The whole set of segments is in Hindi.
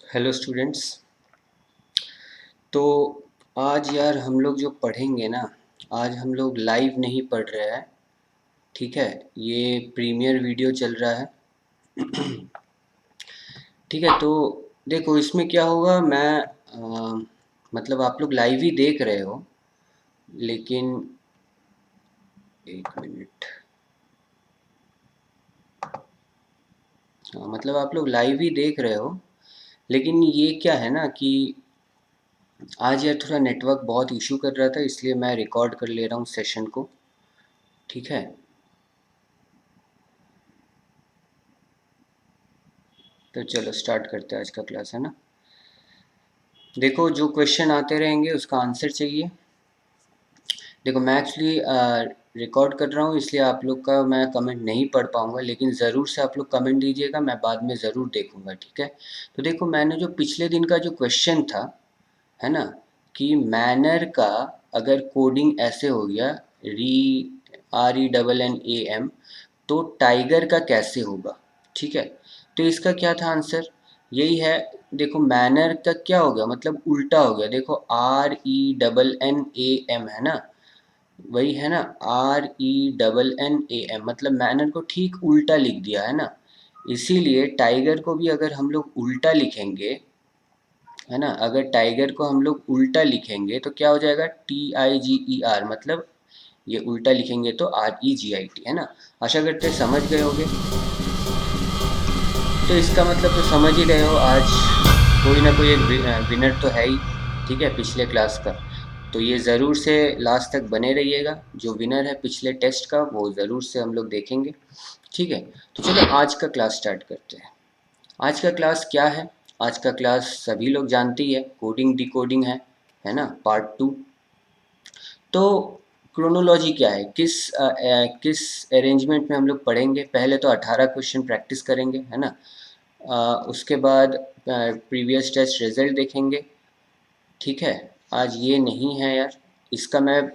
Hello students. तो आज यार हम लोग जो पढ़ेंगे ना, आज हम लोग लाइव नहीं पढ़ रहे हैं। ठीक है, ये प्रीमियर वीडियो चल रहा है। ठीक है, तो देखो इसमें क्या होगा। मतलब आप लोग लाइव ही देख रहे हो, लेकिन एक मिनट। हाँ, मतलब आप लोग लाइव ही देख रहे हो, लेकिन ये क्या है ना कि आज यार थोड़ा नेटवर्क बहुत इशू कर रहा था, इसलिए मैं रिकॉर्ड कर ले रहा हूँ सेशन को। ठीक है, तो चलो स्टार्ट करते हैं आज का क्लास, है ना। देखो जो क्वेश्चन आते रहेंगे उसका आंसर चाहिए। देखो मैं एक्चुअली रिकॉर्ड कर रहा हूँ, इसलिए आप लोग का मैं कमेंट नहीं पढ़ पाऊँगा, लेकिन ज़रूर से आप लोग कमेंट दीजिएगा, मैं बाद में ज़रूर देखूँगा। ठीक है, तो देखो मैंने जो पिछले दिन का जो क्वेश्चन था, है ना, कि मैनर का अगर कोडिंग ऐसे हो गया, री RENNAM, तो टाइगर का कैसे होगा। ठीक है, तो इसका क्या था आंसर, यही है। देखो मैनर का क्या हो गया, मतलब उल्टा हो गया। देखो RENNAM है ना, वही है ना, RENNAM, मतलब मैनर को ठीक उल्टा लिख दिया है ना। इसीलिए टाइगर को भी अगर हम लोग उल्टा लिखेंगे, है ना, अगर टाइगर को हम लोग उल्टा लिखेंगे तो क्या हो जाएगा, TIGER, मतलब ये उल्टा लिखेंगे तो REGIT, है ना। आशा करते हैं समझ गए होंगे। तो इसका मतलब तो समझ ही रहे हो, आज कोई ना कोई एक विनर तो है ही। ठीक है, पिछले क्लास का। तो ये ज़रूर से लास्ट तक बने रहिएगा, जो विनर है पिछले टेस्ट का वो ज़रूर से हम लोग देखेंगे। ठीक है, तो चलो आज का क्लास स्टार्ट करते हैं। आज का क्लास क्या है, आज का क्लास सभी लोग जानते ही है, कोडिंग डिकोडिंग है ना, पार्ट 2। तो क्रोनोलॉजी क्या है, किस अरेंजमेंट में हम लोग पढ़ेंगे। पहले तो 18 क्वेश्चन प्रैक्टिस करेंगे, है ना। उसके बाद प्रीवियस टेस्ट रिजल्ट देखेंगे। ठीक है, आज ये नहीं है यार, इसका मैं,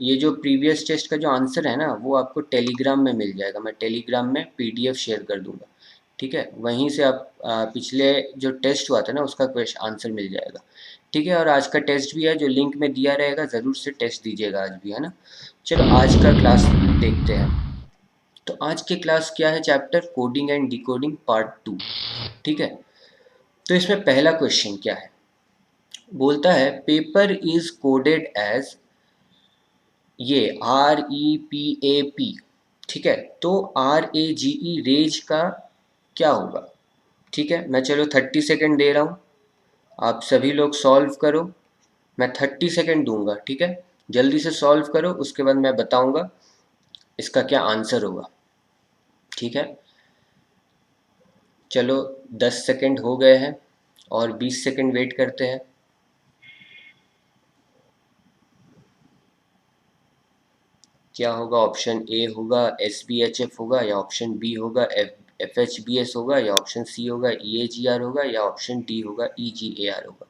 ये जो प्रीवियस टेस्ट का जो आंसर है ना वो आपको टेलीग्राम में मिल जाएगा, मैं टेलीग्राम में PDF शेयर कर दूंगा। ठीक है, वहीं से आप पिछले जो टेस्ट हुआ था ना उसका क्वेश्चन आंसर मिल जाएगा। ठीक है, और आज का टेस्ट भी है जो लिंक में दिया रहेगा, ज़रूर से टेस्ट दीजिएगा आज भी, है ना। चलो आज का क्लास देखते हैं। तो आज के क्लास क्या है, chapter coding and decoding part 2। ठीक है, तो इसमें पहला क्वेश्चन क्या है, बोलता है पेपर इज कोडेड एज, ये REPAP। ठीक है, तो RAGE रेज का क्या होगा। ठीक है, मैं चलो 30 सेकेंड दे रहा हूँ, आप सभी लोग सॉल्व करो। मैं 30 सेकेंड दूंगा, ठीक है, जल्दी से सॉल्व करो, उसके बाद मैं बताऊंगा इसका क्या आंसर होगा। ठीक है, चलो 10 सेकेंड हो गए हैं और 20 सेकेंड वेट करते हैं। क्या होगा, ऑप्शन ए होगा SBHF होगा, या ऑप्शन बी होगा FHBS होगा, या ऑप्शन सी होगा EAGR होगा, या ऑप्शन डी होगा EGAR होगा।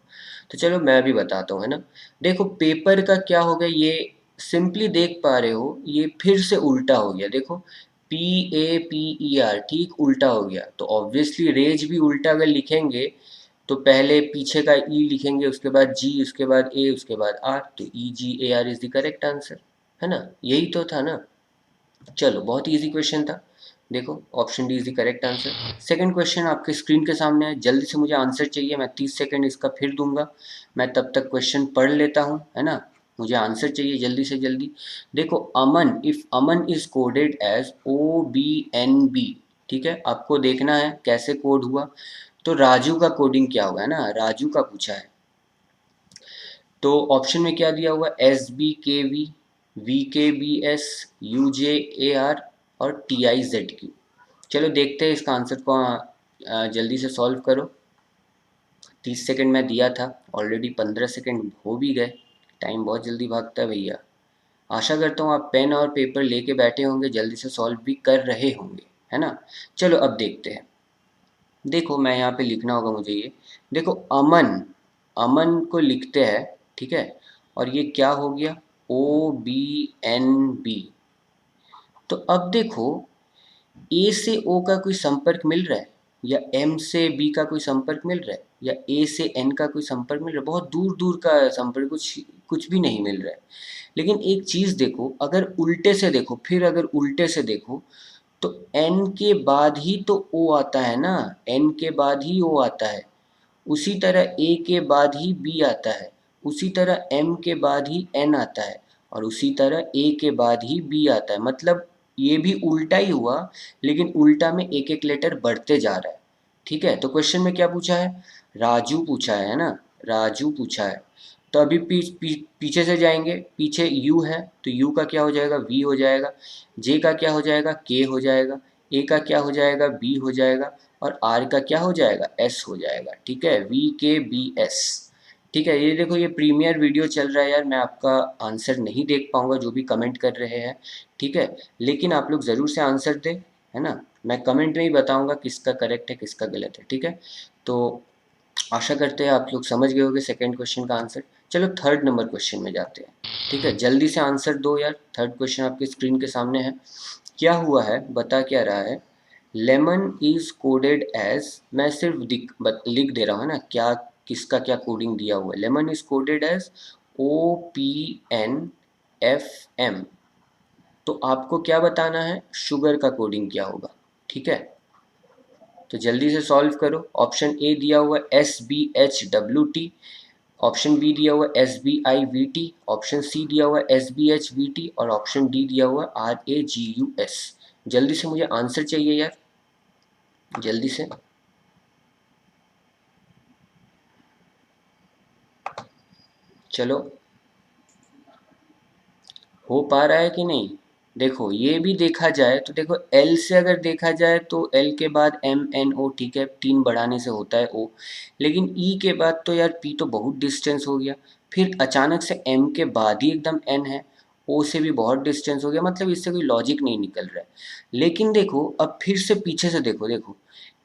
तो चलो मैं भी बताता हूँ, है ना। देखो पेपर का क्या हो गया, ये सिंपली देख पा रहे हो, ये फिर से उल्टा हो गया। देखो PAPER ठीक उल्टा हो गया, तो ऑब्वियसली रेज भी उल्टा अगर लिखेंगे तो पहले पीछे का ई लिखेंगे, उसके बाद जी, उसके बाद ए, उसके बाद आर, तो EGAR is the correct answer, है ना। यही तो था ना। चलो बहुत इजी क्वेश्चन था। देखो option D is the correct answer. Second question आपके स्क्रीन के सामने है, जल्दी से मुझे आंसर चाहिए, मैं 30 सेकंड इसका फिर दूंगा। मैं तब तक क्वेश्चन पढ़ लेता हूँ, है ना। मुझे आंसर चाहिए जल्दी से जल्दी। देखो Aman, if Aman is coded as OBNB, ठीक है, आपको देखना है कैसे कोड हुआ। तो राजू का कोडिंग क्या होगा, है ना, राजू का पूछा है। तो ऑप्शन में क्या दिया हुआ, SBKV, VKBS, UJAR और TIZQ। चलो देखते हैं इसका आंसर को, जल्दी से सॉल्व करो। 30 सेकेंड में दिया था, ऑलरेडी 15 सेकेंड हो भी गए, टाइम बहुत जल्दी भागता है भैया। आशा करता हूँ आप पेन और पेपर लेके बैठे होंगे, जल्दी से सॉल्व भी कर रहे होंगे, है ना। चलो अब देखते हैं। देखो मैं यहाँ पे लिखना होगा मुझे ये, देखो अमन, अमन को लिखते हैं, ठीक है, और ये क्या हो गया, OBNB। तो अब देखो ए से ओ का कोई संपर्क मिल रहा है, या एम से बी का कोई संपर्क मिल रहा है, या ए से एन का कोई संपर्क मिल रहा है, बहुत दूर दूर का संपर्क, कुछ भी नहीं मिल रहा है। लेकिन एक चीज़ देखो, अगर उल्टे से देखो, फिर अगर उल्टे से देखो तो एन के बाद ही तो ओ आता है ना, एन के बाद ही ओ आता है। उसी तरह ए के बाद ही बी आता है, उसी तरह एम के बाद ही एन आता है, और उसी तरह ए के बाद ही बी आता है। मतलब ये भी उल्टा ही हुआ, लेकिन उल्टा में एक एक लेटर बढ़ते जा रहा है। ठीक है, तो क्वेश्चन में क्या पूछा है? राजू पूछा है ना, राजू पूछा है। तो अभी पीछे से जाएंगे, पीछे यू है तो यू का क्या हो जाएगा? वी हो जाएगा। जे का क्या हो जाएगा? के हो जाएगा। ए का क्या हो जाएगा? बी हो जाएगा। और आर का क्या हो जाएगा? एस हो जाएगा। ठीक है, वी के बी एस। ठीक है, ये देखो, ये प्रीमियर वीडियो चल रहा है यार, मैं आपका आंसर नहीं देख पाऊंगा जो भी कमेंट कर रहे हैं। ठीक है, लेकिन आप लोग ज़रूर से आंसर दें, है ना। मैं कमेंट में ही बताऊंगा किसका करेक्ट है किसका गलत है। ठीक है, तो आशा करते हैं आप लोग समझ गए होंगे सेकंड क्वेश्चन का आंसर। चलो थर्ड नंबर क्वेश्चन में जाते हैं। ठीक है, जल्दी से आंसर दो यार, थर्ड क्वेश्चन आपकी स्क्रीन के सामने है। क्या हुआ है, बता क्या रहा है? लेमन इज कोडेड एज, मैं सिर्फ लिख दे रहा हूँ ना, क्या किसका क्या कोडिंग दिया हुआ है। Lemon is coded as OPNFM। तो आपको क्या बताना है, शुगर का कोडिंग क्या होगा। ठीक है, तो जल्दी से सॉल्व करो। ऑप्शन ए दिया हुआ है SBHWT, ऑप्शन बी दिया हुआ है SBIVT, ऑप्शन सी दिया हुआ है SBHVT, और ऑप्शन डी दिया हुआ है RAGUS। जल्दी से मुझे आंसर चाहिए यार, जल्दी से। चलो, हो पा रहा है कि नहीं? देखो, ये भी देखा जाए तो देखो, एल से अगर देखा जाए तो एल के बाद MNO, ठीक है, 3 बढ़ाने से होता है O। लेकिन ई के बाद तो यार पी तो बहुत डिस्टेंस हो गया। फिर अचानक से एम के बाद ही एकदम एन है, ओ से भी बहुत डिस्टेंस हो गया, मतलब इससे कोई लॉजिक नहीं निकल रहा है। लेकिन देखो, अब फिर से पीछे से देखो, देखो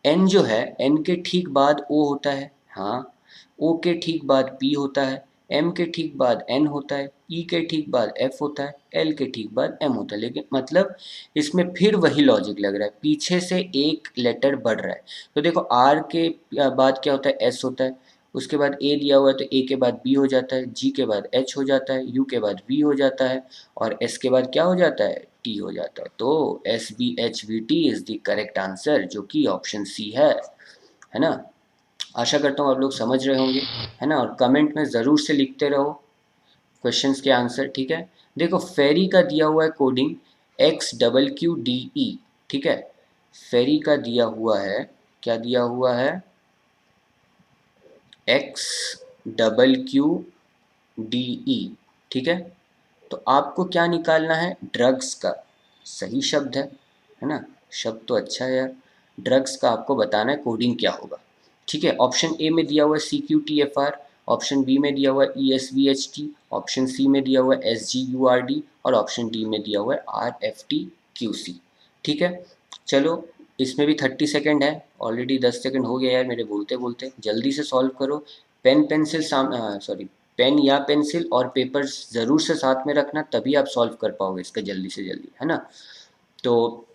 एन जो है, एन के ठीक बाद ओ होता है, हाँ। ओ के ठीक बाद पी होता है, एम के ठीक बाद एन होता है, ई के ठीक बाद एफ होता है, एल के ठीक बाद एम होता है। लेकिन मतलब इसमें फिर वही लॉजिक लग रहा है, पीछे से एक लेटर बढ़ रहा है। तो देखो, आर के बाद क्या होता है? एस होता है। उसके बाद ए दिया हुआ है तो ए के बाद बी हो जाता है, जी के बाद एच हो जाता है, यू के बाद वी हो जाता है, और एस के बाद क्या हो जाता है? टी हो जाता है। तो SBHVT is the correct answer, जो कि ऑप्शन सी है ना। आशा करता हूँ आप लोग समझ रहे होंगे, है ना। और कमेंट में ज़रूर से लिखते रहो क्वेश्चंस के आंसर। ठीक है, देखो फेरी का दिया हुआ है कोडिंग XQQDE। ठीक है, फेरी का दिया हुआ है, क्या दिया हुआ है? XQQDE। ठीक है, तो आपको क्या निकालना है? ड्रग्स का। सही शब्द है ना, शब्द तो अच्छा है यार। ड्रग्स का आपको बताना है कोडिंग क्या होगा। ठीक है, ऑप्शन ए में दिया हुआ है CQTFR, ऑप्शन बी में दिया हुआ है ESVHT, ऑप्शन सी में दिया हुआ है SGURD, और ऑप्शन डी में दिया हुआ है RFTQC। ठीक है, चलो, इसमें भी 30 सेकेंड है, ऑलरेडी 10 सेकेंड हो गया यार मेरे बोलते बोलते। जल्दी से सॉल्व करो। पेन सॉरी, पेन या पेंसिल और पेपर ज़रूर से साथ में रखना, तभी आप सॉल्व कर पाओगे इसका जल्दी से जल्दी, है ना। तो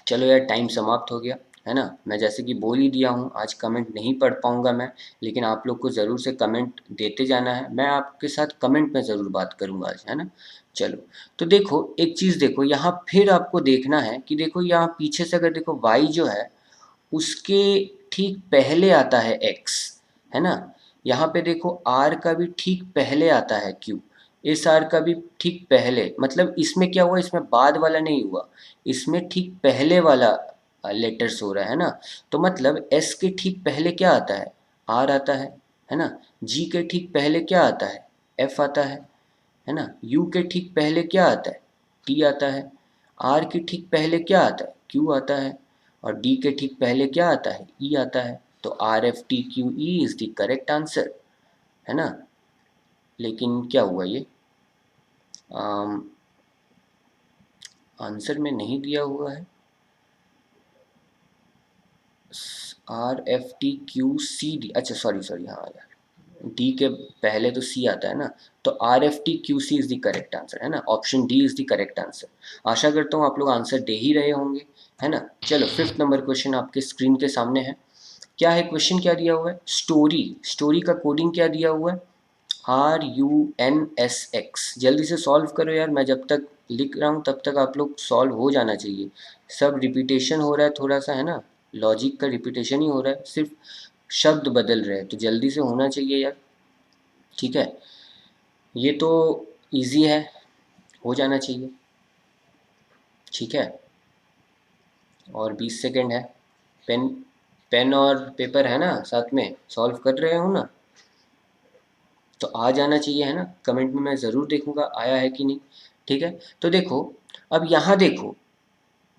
चलो यार, टाइम समाप्त हो गया, है ना। मैं जैसे कि बोल ही दिया हूँ, आज कमेंट नहीं पढ़ पाऊँगा मैं, लेकिन आप लोग को ज़रूर से कमेंट देते जाना है। मैं आपके साथ कमेंट में ज़रूर बात करूँगा आज, है ना। चलो, तो देखो एक चीज़, देखो यहाँ फिर आपको देखना है कि देखो यहाँ पीछे से अगर देखो, वाई जो है उसके ठीक पहले आता है एक्स, है ना। यहाँ पे देखो आर का भी ठीक पहले आता है क्यू, इस आर का भी ठीक पहले, मतलब इसमें क्या हुआ, इसमें बाद वाला नहीं हुआ, इसमें ठीक पहले वाला लेटर्स हो रहा है ना। तो मतलब एस के ठीक पहले क्या आता है? आर आता है ना। जी के ठीक पहले क्या आता है? एफ आता है ना। यू के ठीक पहले क्या आता है? टी आता है। आर के ठीक पहले क्या आता है? क्यू आता है। और डी के ठीक पहले क्या आता है? ई आता है। तो RFTQE is the correct answer, है ना। लेकिन क्या हुआ ये, आंसर में नहीं दिया हुआ है। RFTQCD, अच्छा सॉरी सॉरी, हाँ यार, डी के पहले तो सी आता है ना, तो R F T Q C is the correct answer, है ना, option D is the correct answer. आशा करता हूँ आप लोग आंसर दे ही रहे होंगे, है ना। चलो फिफ्थ नंबर क्वेश्चन आपके स्क्रीन के सामने है। क्या है क्वेश्चन, क्या दिया हुआ है, स्टोरी, स्टोरी का कोडिंग क्या दिया हुआ है, RUNSX। जल्दी से सॉल्व करो यार, मैं जब तक लिख रहा हूँ तब तक आप लोग सॉल्व हो जाना चाहिए। सब रिपीटेशन हो रहा है थोड़ा सा, है ना, लॉजिक का रिपीटेशन ही हो रहा है, सिर्फ शब्द बदल रहे हैं, तो जल्दी से होना चाहिए यार, ठीक है। ये तो इजी है, हो जाना चाहिए, ठीक है। और 20 सेकेंड है। पेन, पेन और पेपर है ना साथ में, सॉल्व कर रहे हो ना, तो आ जाना चाहिए, है ना। कमेंट में मैं ज़रूर देखूंगा आया है कि नहीं, ठीक है। तो देखो, अब यहाँ देखो,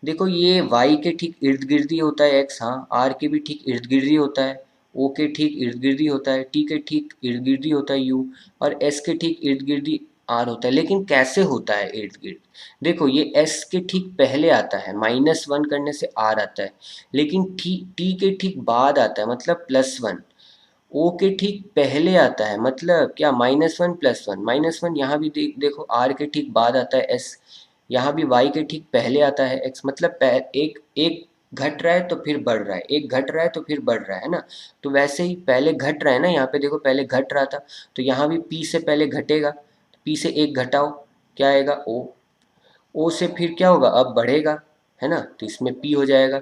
देखो ये y के ठीक इर्द गिर्द ही होता है x, हाँ, r के भी ठीक इर्द गिर्द ही होता है, o के ठीक इर्द गिर्द ही होता है, t के ठीक इर्द गिर्द ही होता है u, और s के ठीक इर्द गिर्द ही r होता है। लेकिन कैसे होता है इर्द गिर्द, देखो ये s के ठीक पहले आता है, -1 करने से r आता है, लेकिन t के ठीक बाद आता है, मतलब +1। ओ के ठीक पहले आता है, मतलब क्या, -1 +1, -1 यहाँ भी देखो आर के ठीक बाद आता है एस, यहाँ भी वाई के ठीक पहले आता है एक्स, मतलब एक एक घट रहा है तो फिर बढ़ रहा है, एक घट रहा है तो फिर बढ़ रहा है ना। तो वैसे ही पहले घट रहा है ना, यहाँ पे देखो पहले घट रहा था, तो यहाँ भी पी से पहले घटेगा, पी से एक घटाओ, क्या आएगा, ओ से फिर क्या होगा, अब बढ़ेगा, है ना, तो इसमें पी हो जाएगा।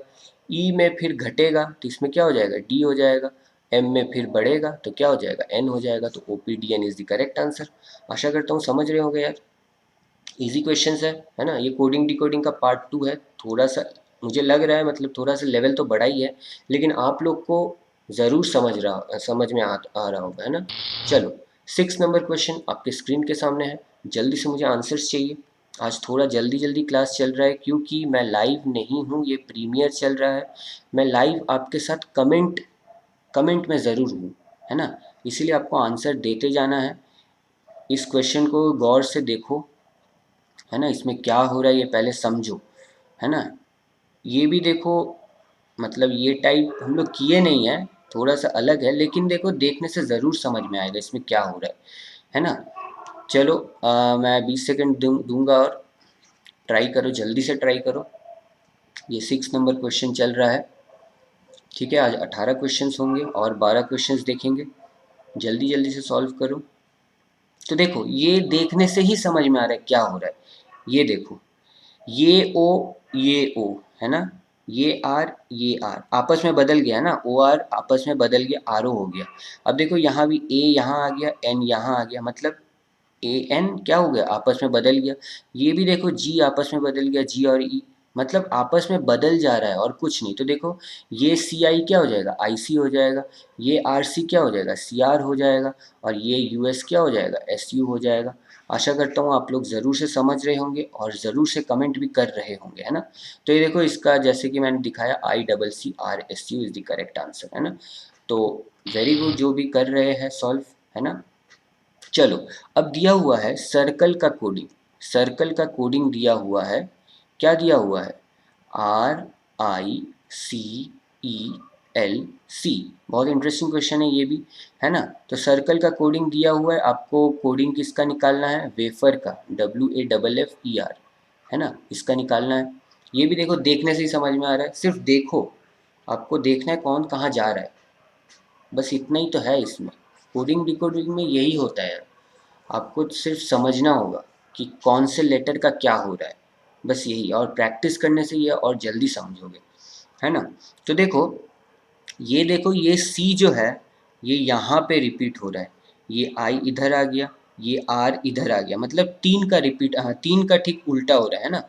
ई में फिर घटेगा तो इसमें क्या हो जाएगा, डी हो जाएगा। एम में फिर बढ़ेगा तो क्या हो जाएगा, एन हो जाएगा। तो O P D N is the correct answer. आशा करता हूँ समझ रहे होंगे यार, इजी क्वेश्चन है ना। ये कोडिंग डिकोडिंग का पार्ट 2 है, थोड़ा सा मुझे लग रहा है, मतलब थोड़ा सा लेवल तो बड़ा ही है, लेकिन आप लोग को ज़रूर समझ में आ रहा होगा, है ना। चलो 6 नंबर क्वेश्चन आपके स्क्रीन के सामने है, जल्दी से मुझे आंसर्स चाहिए। आज थोड़ा जल्दी जल्दी क्लास चल रहा है, क्योंकि मैं लाइव नहीं हूँ, ये प्रीमियर चल रहा है। मैं लाइव आपके साथ कमेंट कमेंट में ज़रूर हूँ, है ना, इसीलिए आपको आंसर देते जाना है। इस क्वेश्चन को गौर से देखो, है ना, इसमें क्या हो रहा है ये पहले समझो, है ना। ये भी देखो, मतलब ये टाइप हम लोग किए नहीं है, थोड़ा सा अलग है, लेकिन देखो देखने से ज़रूर समझ में आएगा इसमें क्या हो रहा है ना। चलो मैं 20 सेकेंड दूंगा, और ट्राई करो, जल्दी से ट्राई करो। ये 6 नंबर क्वेश्चन चल रहा है, ठीक है। आज 18 क्वेश्चंस होंगे और 12 क्वेश्चंस देखेंगे, जल्दी जल्दी से सॉल्व करो। तो देखो ये देखने से ही समझ में आ रहा है क्या हो रहा है, ये देखो, ये ओ है ना, ये आर आपस में बदल गया ना, ओ आर आपस में बदल गया, आर ओ हो गया। अब देखो यहाँ भी ए यहाँ आ गया, एन यहाँ आ गया, मतलब ए एन क्या हो गया, आपस में बदल गया। ये भी देखो जी आपस में बदल गया, जी और ई, मतलब आपस में बदल जा रहा है और कुछ नहीं। तो देखो ये सी आई क्या हो जाएगा, आई सी हो जाएगा, ये आर सी क्या हो जाएगा, सी आर हो जाएगा, और ये यू एस क्या हो जाएगा, एस यू हो जाएगा। आशा करता हूँ आप लोग ज़रूर से समझ रहे होंगे और ज़रूर से कमेंट भी कर रहे होंगे, है ना। तो ये देखो इसका जैसे कि मैंने दिखाया, ICCRSU is the correct answer, है ना। तो वेरी गुड जो भी कर रहे हैं सॉल्व, है ना। चलो अब दिया हुआ है सर्कल का कोडिंग, सर्कल का कोडिंग दिया हुआ है, क्या दिया हुआ है, RICELC। बहुत इंटरेस्टिंग क्वेश्चन है ये भी, है ना। तो सर्कल का कोडिंग दिया हुआ है, आपको कोडिंग किसका निकालना है, वेफर का, WAFFER, है ना, इसका निकालना है। ये भी देखो देखने से ही समझ में आ रहा है, सिर्फ देखो, आपको देखना है कौन कहाँ जा रहा है, बस इतना ही तो है इसमें। कोडिंग डिकोडिंग में यही होता है, आपको सिर्फ समझना होगा कि कौन से लेटर का क्या हो रहा है, बस यही, और प्रैक्टिस करने से ये और जल्दी समझोगे, है ना। तो देखो ये सी जो है, ये यहाँ पे रिपीट हो रहा है, ये आई इधर आ गया, ये आर इधर आ गया, मतलब 3 का रिपीट, हाँ 3 का ठीक उल्टा हो रहा है ना।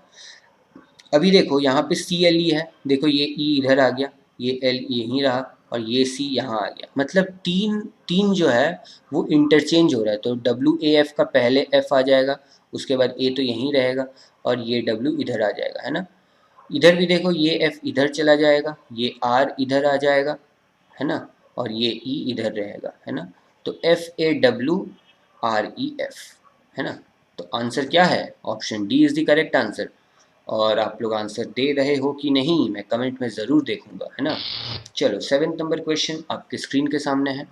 अभी देखो यहाँ पे सी एल ई है, देखो ये ई इधर आ गया, ये एल यहीं रहा, और ये सी यहाँ आ गया, मतलब तीन तीन जो है वो इंटरचेंज हो रहा है। तो डब्ल्यू ए एफ का पहले एफ आ जाएगा, उसके बाद ए तो यहीं रहेगा, और ये डब्ल्यू इधर आ जाएगा, है ना। इधर भी देखो ये एफ इधर चला जाएगा, ये आर इधर आ जाएगा, है ना, और ये ई इधर रहेगा, है ना। तो FAWREF, है ना। तो आंसर क्या है, option D is the correct answer. और आप लोग आंसर दे रहे हो कि नहीं, मैं कमेंट में ज़रूर देखूंगा, है ना। चलो 7th नंबर क्वेश्चन आपके स्क्रीन के सामने है,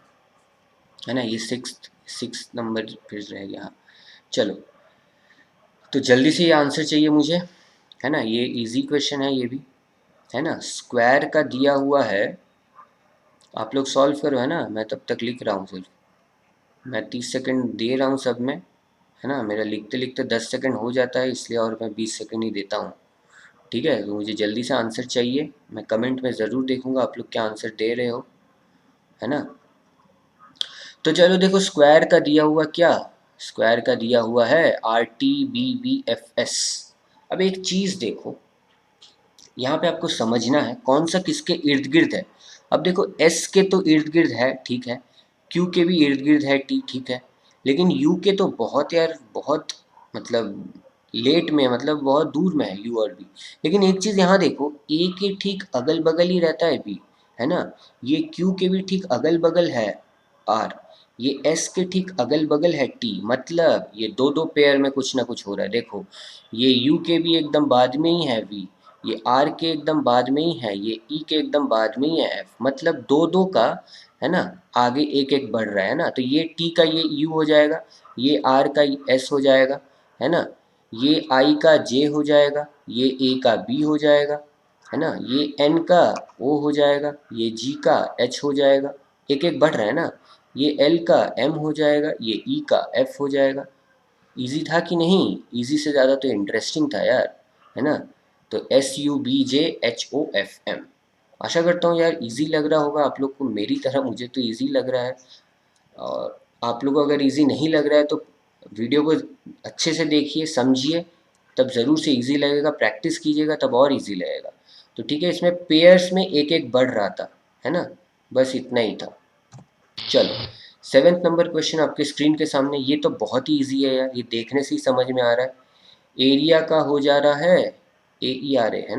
है ना। ये सिक्स नंबर फिर रह गया। चलो, तो जल्दी से ये आंसर चाहिए मुझे, है ना। ये इजी क्वेश्चन है ये भी, है ना। स्क्वायर का दिया हुआ है, आप लोग सॉल्व करो, है ना। मैं तब तक लिख रहा हूँ, सिर्फ मैं 30 सेकंड दे रहा हूँ सब में, है ना। मेरा लिखते लिखते 10 सेकंड हो जाता है, इसलिए और मैं 20 सेकंड ही देता हूँ। ठीक है, तो मुझे जल्दी से आंसर चाहिए। मैं कमेंट में ज़रूर देखूंगा आप लोग क्या आंसर दे रहे हो, है ना। तो चलो देखो, स्क्वायर का दिया हुआ क्या, स्क्वायर का दिया हुआ है RTBBFS। अब एक चीज़ देखो, यहाँ पे आपको समझना है कौन सा किसके इर्द गिर्द है। अब देखो, S के तो इर्द गिर्द है, ठीक है। Q के भी इर्द गिर्द है, T, ठीक है। लेकिन U के तो बहुत यार, बहुत मतलब लेट में, मतलब बहुत दूर में है U और B। लेकिन एक चीज़ यहाँ देखो, A के ठीक अगल बगल ही रहता है B, है ना। ये Q के भी ठीक अगल बगल है R, ये S के ठीक अगल बगल है T। मतलब ये दो दो पेयर में कुछ ना कुछ हो रहा है। देखो, ये U के भी एकदम बाद में ही है V, ये R के एकदम बाद में ही है, ये E के एकदम बाद में ही है F। मतलब दो दो का, है ना, आगे एक एक बढ़ रहा है ना। तो ये T का ये U हो जाएगा, ये R का S हो जाएगा, है ना। ये I का J हो जाएगा, ये A का B हो जाएगा, है ना। ये N का O हो जाएगा, ये G का H हो जाएगा, एक एक बढ़ रहा है ना। ये L का M हो जाएगा, ये E का F हो जाएगा। इजी था कि नहीं? इजी से ज़्यादा तो इंटरेस्टिंग था यार, है ना। तो SUBJHOFM। आशा करता हूँ यार इजी लग रहा होगा आप लोग को, मेरी तरह मुझे तो इजी लग रहा है। और आप लोगों को अगर इजी नहीं लग रहा है तो वीडियो को अच्छे से देखिए, समझिए, तब ज़रूर से इजी लगेगा। प्रैक्टिस कीजिएगा तब और इजी लगेगा। तो ठीक है, इसमें पेयर्स में एक एक बढ़ रहा था, है ना। बस इतना ही था। चलो, 7th नंबर क्वेश्चन आपके स्क्रीन के सामने। ये तो बहुत ही ईजी है यार, ये देखने से ही समझ में आ रहा है। एरिया का हो जा रहा है AERA, है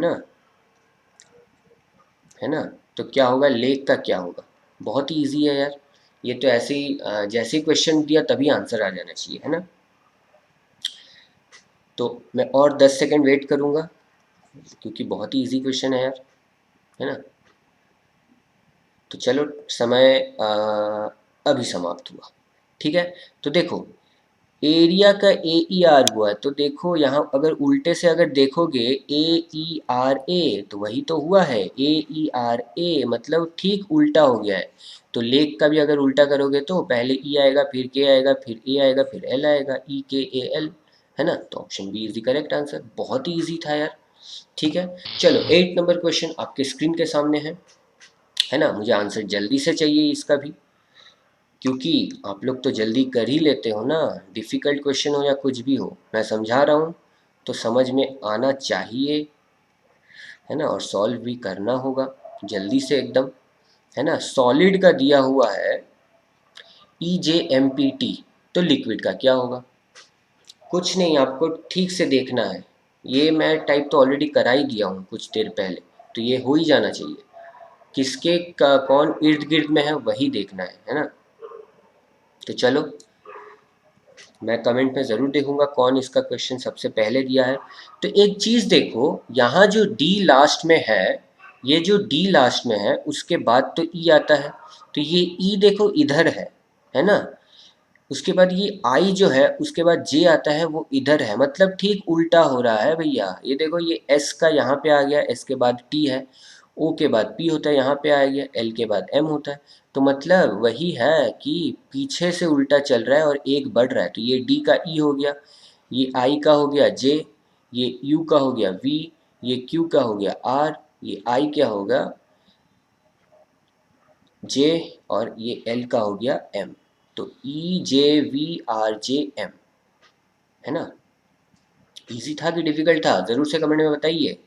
ना। तो क्या होगा, लेक का क्या होगा। बहुत ही ईजी है यार, ये तो ऐसे ही जैसे ही क्वेश्चन दिया तभी आंसर आ जाना चाहिए, है ना। तो मैं और 10 सेकंड वेट करूँगा, क्योंकि बहुत ही ईजी क्वेश्चन है यार, है ना। तो चलो, समय अभी समाप्त हुआ। ठीक है, तो देखो, एरिया का AER हुआ है, तो देखो यहाँ अगर उल्टे से अगर देखोगे AERA, तो वही तो हुआ है AERA, मतलब ठीक उल्टा हो गया है। तो लेक का भी अगर उल्टा करोगे तो पहले E आएगा, फिर K आएगा, फिर A आएगा, फिर L आएगा, EKAL, है ना। तो option B is the correct answer. बहुत ही ईजी था यार। ठीक है, चलो 8 नंबर क्वेश्चन आपके स्क्रीन के सामने है ना। मुझे आंसर जल्दी से चाहिए इसका भी, क्योंकि आप लोग तो जल्दी कर ही लेते हो ना। डिफ़िकल्ट क्वेश्चन हो या कुछ भी हो, मैं समझा रहा हूँ तो समझ में आना चाहिए, है ना। और सॉल्व भी करना होगा जल्दी से एकदम, है ना। सॉलिड का दिया हुआ है EJMPT, तो लिक्विड का क्या होगा। कुछ नहीं, आपको ठीक से देखना है। ये मैं टाइप तो ऑलरेडी करा ही दिया हूँ कुछ देर पहले, तो ये हो ही जाना चाहिए। किसके का कौन इर्द गिर्द में है वही देखना है ना। तो चलो, मैं कमेंट में ज़रूर देखूंगा कौन इसका क्वेश्चन सबसे पहले दिया है। तो एक चीज़ देखो, यहाँ जो डी लास्ट में है, ये जो डी लास्ट में है उसके बाद तो ई आता है, तो ये ई देखो इधर है ना। उसके बाद ये आई जो है उसके बाद जे आता है, वो इधर है। मतलब ठीक उल्टा हो रहा है भैया। ये देखो, ये एस का यहाँ पे आ गया, एस के बाद टी है, ओ के बाद पी होता है, यहाँ पे आ गया, एल के बाद एम होता है। तो मतलब वही है कि पीछे से उल्टा चल रहा है और एक बढ़ रहा है। तो ये डी का ई हो गया, ये आई का हो गया जे, ये यू का हो गया वी, ये क्यू का हो गया आर, ये आई क्या होगा जे, और ये एल का हो गया एम। तो EJVRJM, है ना। इजी था कि डिफिकल्ट था, ज़रूर से कमेंट में बताइए।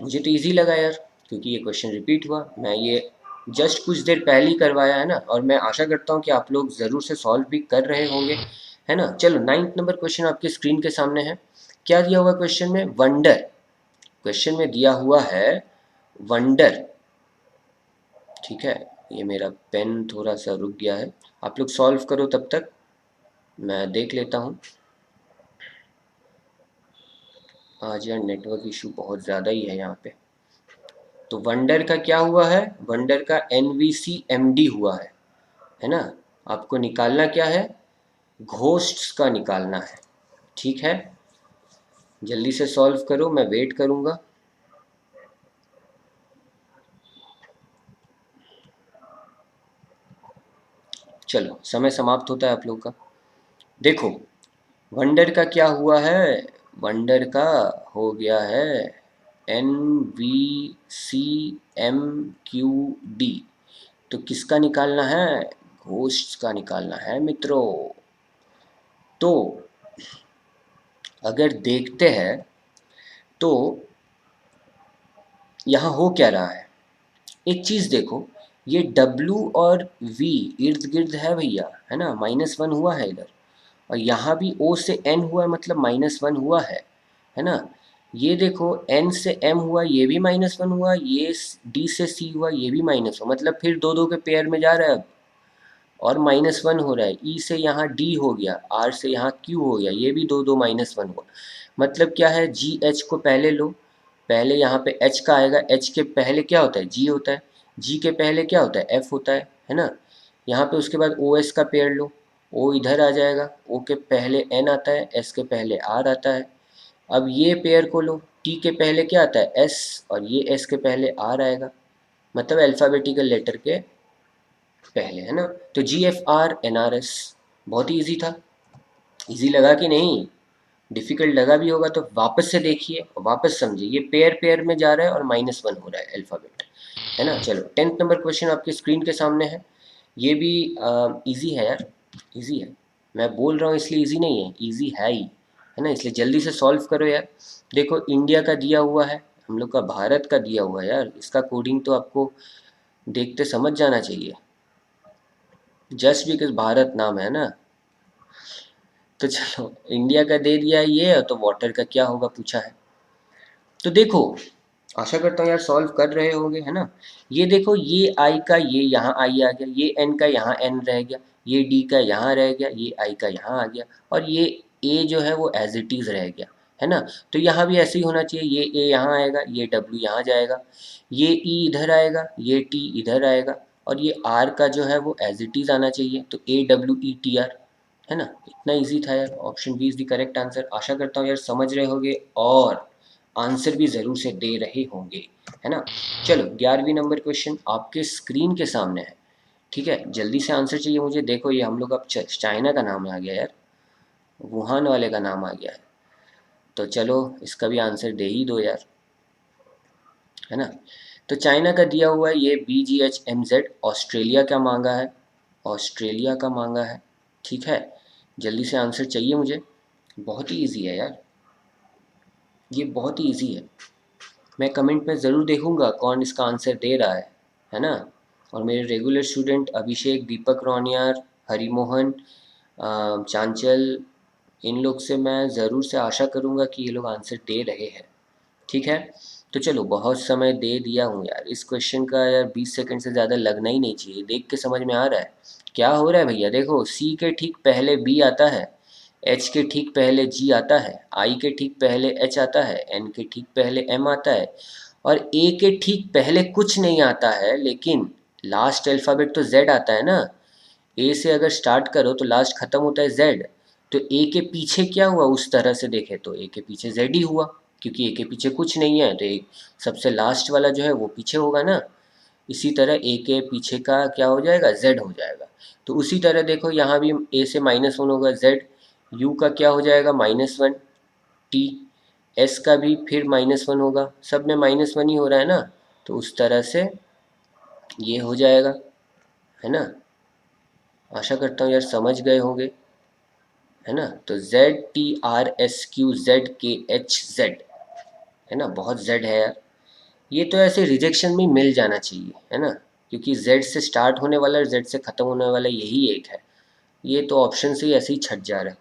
मुझे तो इजी लगा यार, क्योंकि ये क्वेश्चन रिपीट हुआ। मैं ये जस्ट कुछ देर पहले ही करवाया है ना, और मैं आशा करता हूँ कि आप लोग ज़रूर से सॉल्व भी कर रहे होंगे, है ना। चलो, 9th नंबर क्वेश्चन आपके स्क्रीन के सामने है। क्या दिया हुआ क्वेश्चन में, वंडर। क्वेश्चन में दिया हुआ है वंडर, ठीक है। ये मेरा पेन थोड़ा सा रुक गया है, आप लोग सॉल्व करो तब तक, मैं देख लेता हूँ। आज यार नेटवर्क इशू बहुत ज़्यादा ही है यहाँ पे। तो वंडर का क्या हुआ है, वंडर का NVCMD हुआ है ना। आपको निकालना क्या है, घोस्ट्स का निकालना है। ठीक है, जल्दी से सॉल्व करो, मैं वेट करूंगा। चलो समय समाप्त होता है आप लोग का। देखो वंडर का क्या हुआ है, वंडर का हो गया है NVCMQD। तो किसका निकालना है, घोस्ट का निकालना है मित्रों। तो अगर देखते हैं तो यहाँ हो क्या रहा है, एक चीज़ देखो, ये W और V इर्द गिर्द है भैया, है ना, -1 हुआ है इधर, और यहाँ भी O से N हुआ है, मतलब -1 हुआ है ना। ये देखो N से M हुआ, ये भी -1 हुआ, ये D से C हुआ, ये भी माइनस हुआ, मतलब फिर दो दो के पेयर में जा रहा है अब, और -1 हो रहा है। E से यहाँ D हो गया, R से यहाँ Q हो गया, ये भी दो दो -1 हुआ। मतलब क्या है, GH को पहले लो, पहले यहाँ पे H का आएगा, H के पहले क्या होता है, G होता है, G के पहले क्या होता है, F होता है ना। यहाँ पे उसके बाद OS का पेयर लो, O इधर आ जाएगा, O के पहले N आता है, S के पहले R आता है। अब ये पेयर को लो, T के पहले क्या आता है, S, और ये S के पहले R आएगा, मतलब अल्फ़ाबेटिकल लेटर के पहले, है ना। तो GFR NRS, बहुत ही ईजी था। ईजी लगा कि नहीं, डिफ़िकल्ट लगा भी होगा तो वापस से देखिए और वापस समझिए, ये पेयर पेयर में जा रहा है और -1 हो रहा है अल्फ़ाबेट, है ना। चलो 10th नंबर क्वेश्चन आपके स्क्रीन के सामने है, ये भी ईजी है यार, ईजी है। मैं बोल रहा हूँ इसलिए ईजी नहीं है, ईजी है ही, है ना, इसलिए जल्दी से सॉल्व करो यार। देखो इंडिया का दिया हुआ है, हम लोग का भारत का दिया हुआ है यार, इसका कोडिंग तो आपको देखते समझ जाना चाहिए, जस्ट बिकॉज भारत नाम है ना। तो चलो इंडिया का दे दिया है ये, तो वाटर का क्या होगा पूछा है। तो देखो, आशा करता हूँ यार सॉल्व कर रहे होगे, है ना। ये देखो, ये आई का ये यहाँ आई आ गया, ये एन का यहाँ एन रह गया, ये डी का यहाँ रह गया, ये आई का यहाँ आ गया, और ये ए जो है वो एज इट इज़ रह गया, है ना। तो यहाँ भी ऐसे ही होना चाहिए, ये ए यहाँ आएगा, ये डब्ल्यू यहाँ जाएगा, ये ई इधर आएगा, ये टी इधर आएगा, और ये आर का जो है वो एज इट इज़ आना चाहिए, तो AWETR, है ना। इतना इजी था यार, option B is the correct answer. आशा करता हूँ यार समझ रहे होगे और आंसर भी ज़रूर से दे रहे होंगे, है ना। चलो 11वीं नंबर क्वेश्चन आपके स्क्रीन के सामने है। ठीक है, जल्दी से आंसर चाहिए मुझे। देखो ये हम लोग अब चाइना का नाम आ गया यार, वुहान वाले का नाम आ गया है, तो चलो इसका भी आंसर दे ही दो यार, है ना। तो चाइना का दिया हुआ है ये BGHMZ, ऑस्ट्रेलिया का मांगा है, ऑस्ट्रेलिया का मांगा है। ठीक है, जल्दी से आंसर चाहिए मुझे, बहुत ही ईजी है यार, ये बहुत ही ईजी है। मैं कमेंट में ज़रूर देखूंगा कौन इसका आंसर दे रहा है ना। और मेरे रेगुलर स्टूडेंट अभिषेक, दीपक रौनियार, हरिमोहन, चांचल, इन लोग से मैं ज़रूर से आशा करूंगा कि ये लोग आंसर दे रहे हैं। ठीक है, तो चलो बहुत समय दे दिया हूँ यार, इस क्वेश्चन का यार 20 सेकंड से ज़्यादा लगना ही नहीं चाहिए, देख के समझ में आ रहा है क्या हो रहा है भैया। देखो सी के ठीक पहले बी आता है, एच के ठीक पहले जी आता है, आई के ठीक पहले एच आता है, एन के ठीक पहले एम आता है, और ए के ठीक पहले कुछ नहीं आता है, लेकिन लास्ट अल्फ़ाबेट तो जेड आता है ना। ए से अगर स्टार्ट करो तो लास्ट खत्म होता है जेड, तो ए के पीछे क्या हुआ, उस तरह से देखे तो ए के पीछे जेड ही हुआ, क्योंकि ए के पीछे कुछ नहीं है, तो एक सबसे लास्ट वाला जो है वो पीछे होगा ना। इसी तरह ए के पीछे का क्या हो जाएगा, जेड हो जाएगा। तो उसी तरह देखो यहाँ भी ए से -1 होगा जेड, यू का क्या हो जाएगा -1, टी, एस का भी फिर -1 होगा, सब में -1 ही हो रहा है ना, तो उस तरह से ये हो जाएगा, है ना। आशा करता हूँ यार समझ गए होंगे, है ना। तो ZTRSQZKHZ, है ना, बहुत जेड है यार, ये तो ऐसे रिजेक्शन में मिल जाना चाहिए, है ना, क्योंकि जेड से स्टार्ट होने वाला और जेड से ख़त्म होने वाला यही एक है, ये तो ऑप्शन से ही ऐसे ही छट जा रहा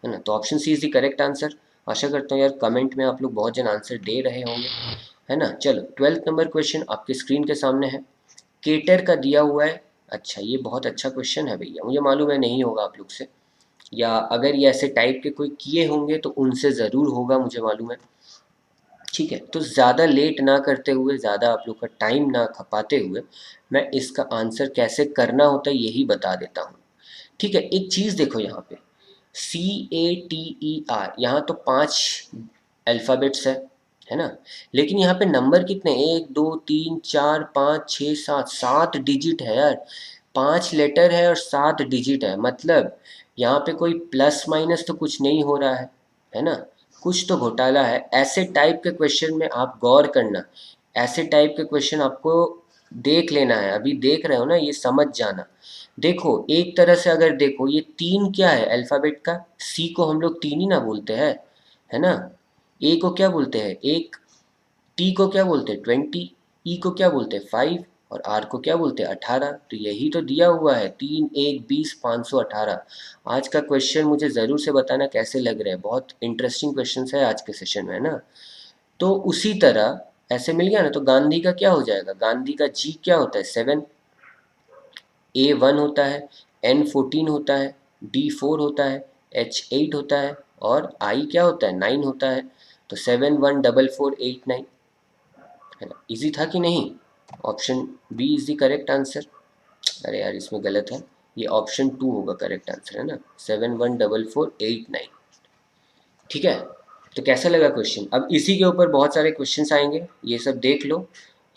है ना। तो option C is the correct answer. आशा करता हूँ यार कमेंट में आप लोग बहुत जन आंसर दे रहे होंगे, है ना। चलो 12th नंबर क्वेश्चन आपके स्क्रीन के सामने है, केटर का दिया हुआ है। अच्छा ये बहुत अच्छा क्वेश्चन है भैया, मुझे मालूम है नहीं होगा आप लोग से, या अगर ये ऐसे टाइप के कोई किए होंगे तो उनसे ज़रूर होगा, मुझे मालूम है। ठीक है, तो ज़्यादा लेट ना करते हुए, ज़्यादा आप लोग का टाइम ना खपाते हुए, मैं इसका आंसर कैसे करना होता है यही बता देता हूँ। ठीक है, एक चीज़ देखो यहाँ पे, CATER, यहाँ तो 5 अल्फ़ाबेट्स है ना, लेकिन यहाँ पे नंबर कितने, 1 2 3 4 5 6 7, 7 डिजिट है यार, 5 लेटर है और 7 डिजिट है, मतलब यहाँ पे कोई प्लस माइनस तो कुछ नहीं हो रहा है ना, कुछ तो घोटाला है। ऐसे टाइप के क्वेश्चन में आप गौर करना, ऐसे टाइप के क्वेश्चन आपको देख लेना है, अभी देख रहे हो ना, ये समझ जाना। देखो एक तरह से अगर देखो, ये 3 क्या है अल्फ़ाबेट का, सी को हम लोग 3 ही ना बोलते हैं, है ना, ए को क्या बोलते हैं 1, टी को क्या बोलते हैं 20, ई को क्या बोलते हैं 5, और आर को क्या बोलते हैं 18। तो यही तो दिया हुआ है, 3 1 20 518। आज का क्वेश्चन मुझे ज़रूर से बताना कैसे लग रहे हैं, बहुत इंटरेस्टिंग क्वेश्चन है आज के सेशन में, है ना। तो उसी तरह ऐसे मिल गया ना, तो गांधी का क्या हो जाएगा, गांधी का जी क्या होता है 7, A1 होता है, N14 होता है, D4 होता है, H8 होता है, और I क्या होता है 9 होता है। तो 7 1 4 4 8 9, है ना, इजी था कि नहीं। Option B is the correct answer. अरे यार इसमें गलत है, ये ऑप्शन 2 होगा करेक्ट आंसर, है ना, 7 1 4 4 8 9। ठीक है, तो कैसा लगा क्वेश्चन, अब इसी के ऊपर बहुत सारे क्वेश्चंस आएंगे, ये सब देख लो।